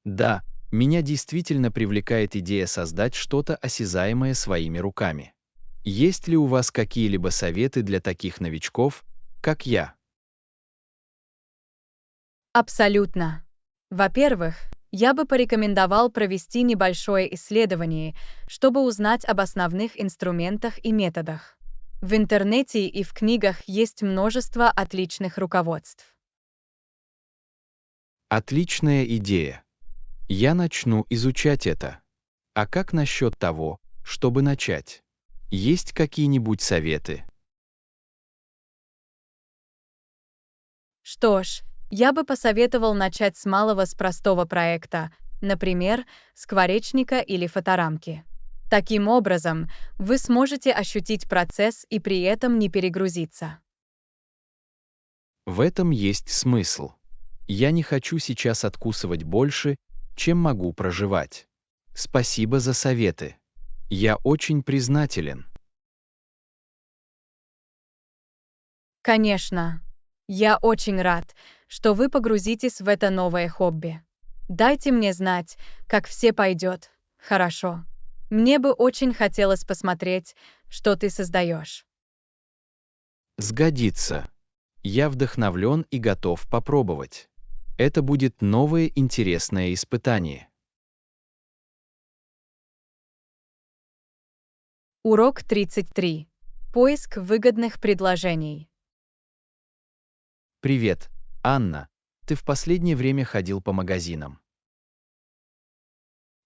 Speaker 2: Да, меня действительно привлекает идея создать что-то осязаемое своими руками. Есть ли у вас какие-либо советы для таких новичков, как я?
Speaker 1: Абсолютно. Во-первых, я бы порекомендовал провести небольшое исследование, чтобы узнать об основных инструментах и методах. В интернете и в книгах есть множество отличных руководств.
Speaker 2: Отличная идея. Я начну изучать это. А как насчет того, чтобы начать? Есть какие-нибудь советы?
Speaker 1: Что ж, я бы посоветовал начать с малого, с простого проекта, например, скворечника или фоторамки. Таким образом, вы сможете ощутить процесс и при этом не перегрузиться.
Speaker 2: В этом есть смысл. Я не хочу сейчас откусывать больше, чем могу проживать. Спасибо за советы. Я очень признателен.
Speaker 1: Конечно. Я очень рад, что вы погрузитесь в это новое хобби. Дайте мне знать, как все пойдет. Хорошо. Мне бы очень хотелось посмотреть, что ты создаешь.
Speaker 2: Сгодится. Я вдохновлен и готов попробовать. Это будет новое интересное испытание.
Speaker 1: Урок 33. Поиск выгодных предложений.
Speaker 2: Привет, Анна. Ты в последнее время ходил по магазинам.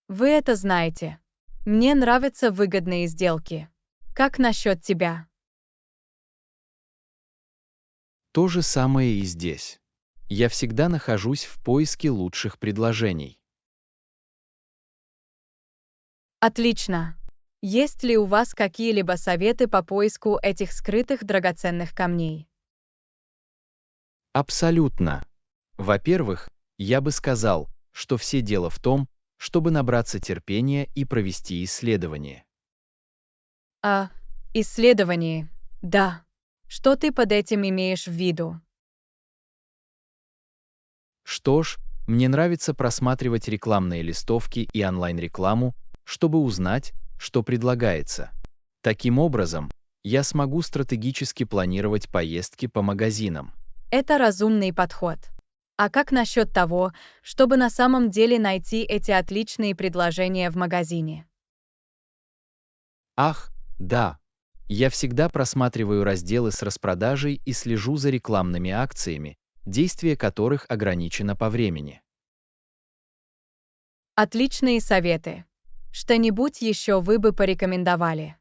Speaker 1: Вы это знаете. Мне нравятся выгодные сделки. Как насчет тебя?
Speaker 2: То же самое и здесь. Я всегда нахожусь в поиске лучших предложений.
Speaker 1: Отлично. Есть ли у вас какие-либо советы по поиску этих скрытых драгоценных камней?
Speaker 2: Абсолютно. Во-первых, я бы сказал, что все дело в том, чтобы набраться терпения и провести исследование.
Speaker 1: А, исследование. Да. Что ты под этим имеешь в виду?
Speaker 2: Что ж, мне нравится просматривать рекламные листовки и онлайн-рекламу, чтобы узнать, что предлагается. Таким образом, я смогу стратегически планировать поездки по магазинам.
Speaker 1: Это разумный подход. А как насчет того, чтобы на самом деле найти эти отличные предложения в магазине?
Speaker 2: Ах, да. Я всегда просматриваю разделы с распродажей и слежу за рекламными акциями, действие которых ограничено по времени.
Speaker 1: Отличные советы. Что-нибудь еще вы бы порекомендовали?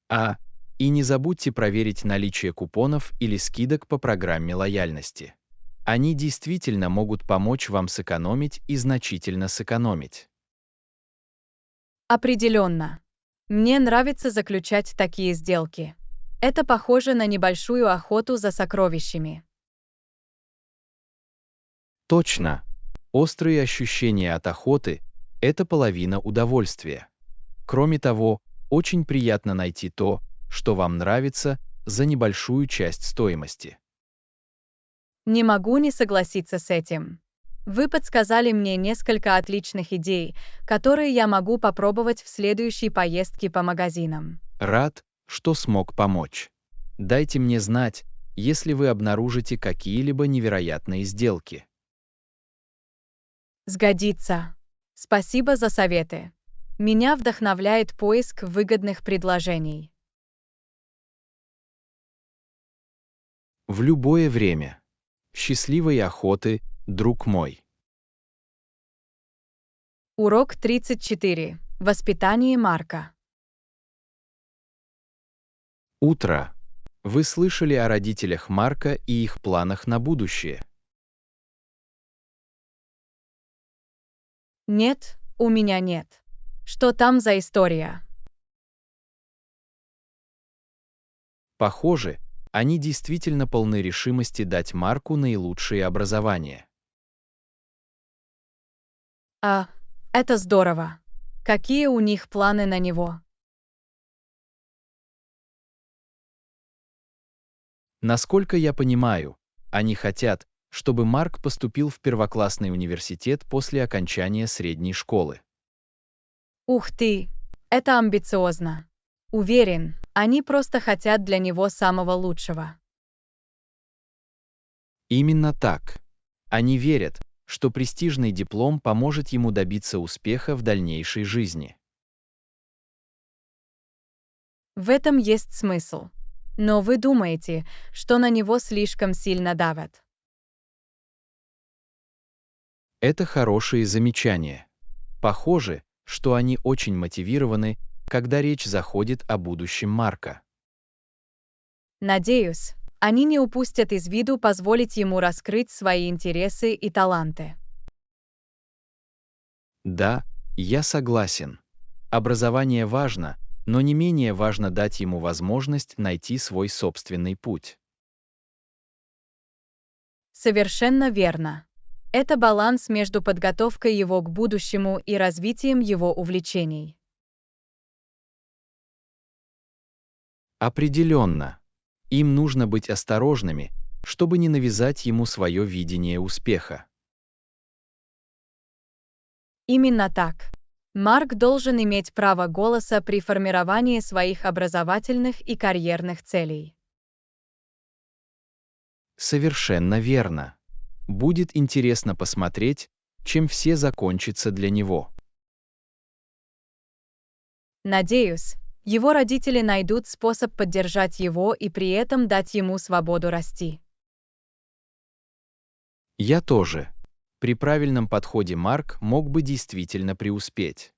Speaker 2: А, и не забудьте проверить наличие купонов или скидок по программе лояльности. Они действительно могут помочь вам сэкономить и значительно сэкономить.
Speaker 1: Определенно. Мне нравится заключать такие сделки. Это похоже на небольшую охоту за сокровищами.
Speaker 2: Точно. Острые ощущения от охоты – это половина удовольствия. Кроме того, очень приятно найти то, что вам нравится, за небольшую часть стоимости.
Speaker 1: Не могу не согласиться с этим. Вы подсказали мне несколько отличных идей, которые я могу попробовать в следующей поездке по магазинам.
Speaker 2: Рад, что смог помочь. Дайте мне знать, если вы обнаружите какие-либо невероятные сделки.
Speaker 1: Сгодится. Спасибо за советы. Меня вдохновляет поиск выгодных предложений.
Speaker 2: В любое время. Счастливой охоты, друг мой.
Speaker 1: Урок 34. Воспитание Марка.
Speaker 2: Утро. Вы слышали о родителях Марка и их планах на будущее?
Speaker 1: Нет, у меня нет. Что там за история?
Speaker 2: Похоже, они действительно полны решимости дать Марку наилучшее образование.
Speaker 1: А, это здорово. Какие у них планы на него?
Speaker 2: Насколько я понимаю, они хотят, чтобы Марк поступил в первоклассный университет после окончания средней школы.
Speaker 1: Ух ты, это амбициозно. Уверен, они просто хотят для него самого лучшего.
Speaker 2: Именно так. Они верят, что престижный диплом поможет ему добиться успеха в дальнейшей жизни.
Speaker 1: В этом есть смысл. Но вы думаете, что на него слишком сильно давят?
Speaker 2: Это хорошие замечания. Похоже, что они очень мотивированы, когда речь заходит о будущем Марка.
Speaker 1: Надеюсь, они не упустят из виду позволить ему раскрыть свои интересы и таланты.
Speaker 2: Да, я согласен. Образование важно, но не менее важно дать ему возможность найти свой собственный путь.
Speaker 1: Совершенно верно. Это баланс между подготовкой его к будущему и развитием его увлечений.
Speaker 2: Определенно. Им нужно быть осторожными, чтобы не навязать ему свое видение успеха.
Speaker 1: Именно так. Марк должен иметь право голоса при формировании своих образовательных и карьерных целей.
Speaker 2: Совершенно верно. Будет интересно посмотреть, чем все закончится для него.
Speaker 1: Надеюсь, его родители найдут способ поддержать его и при этом дать ему свободу расти.
Speaker 2: Я тоже. При правильном подходе Марк мог бы действительно преуспеть.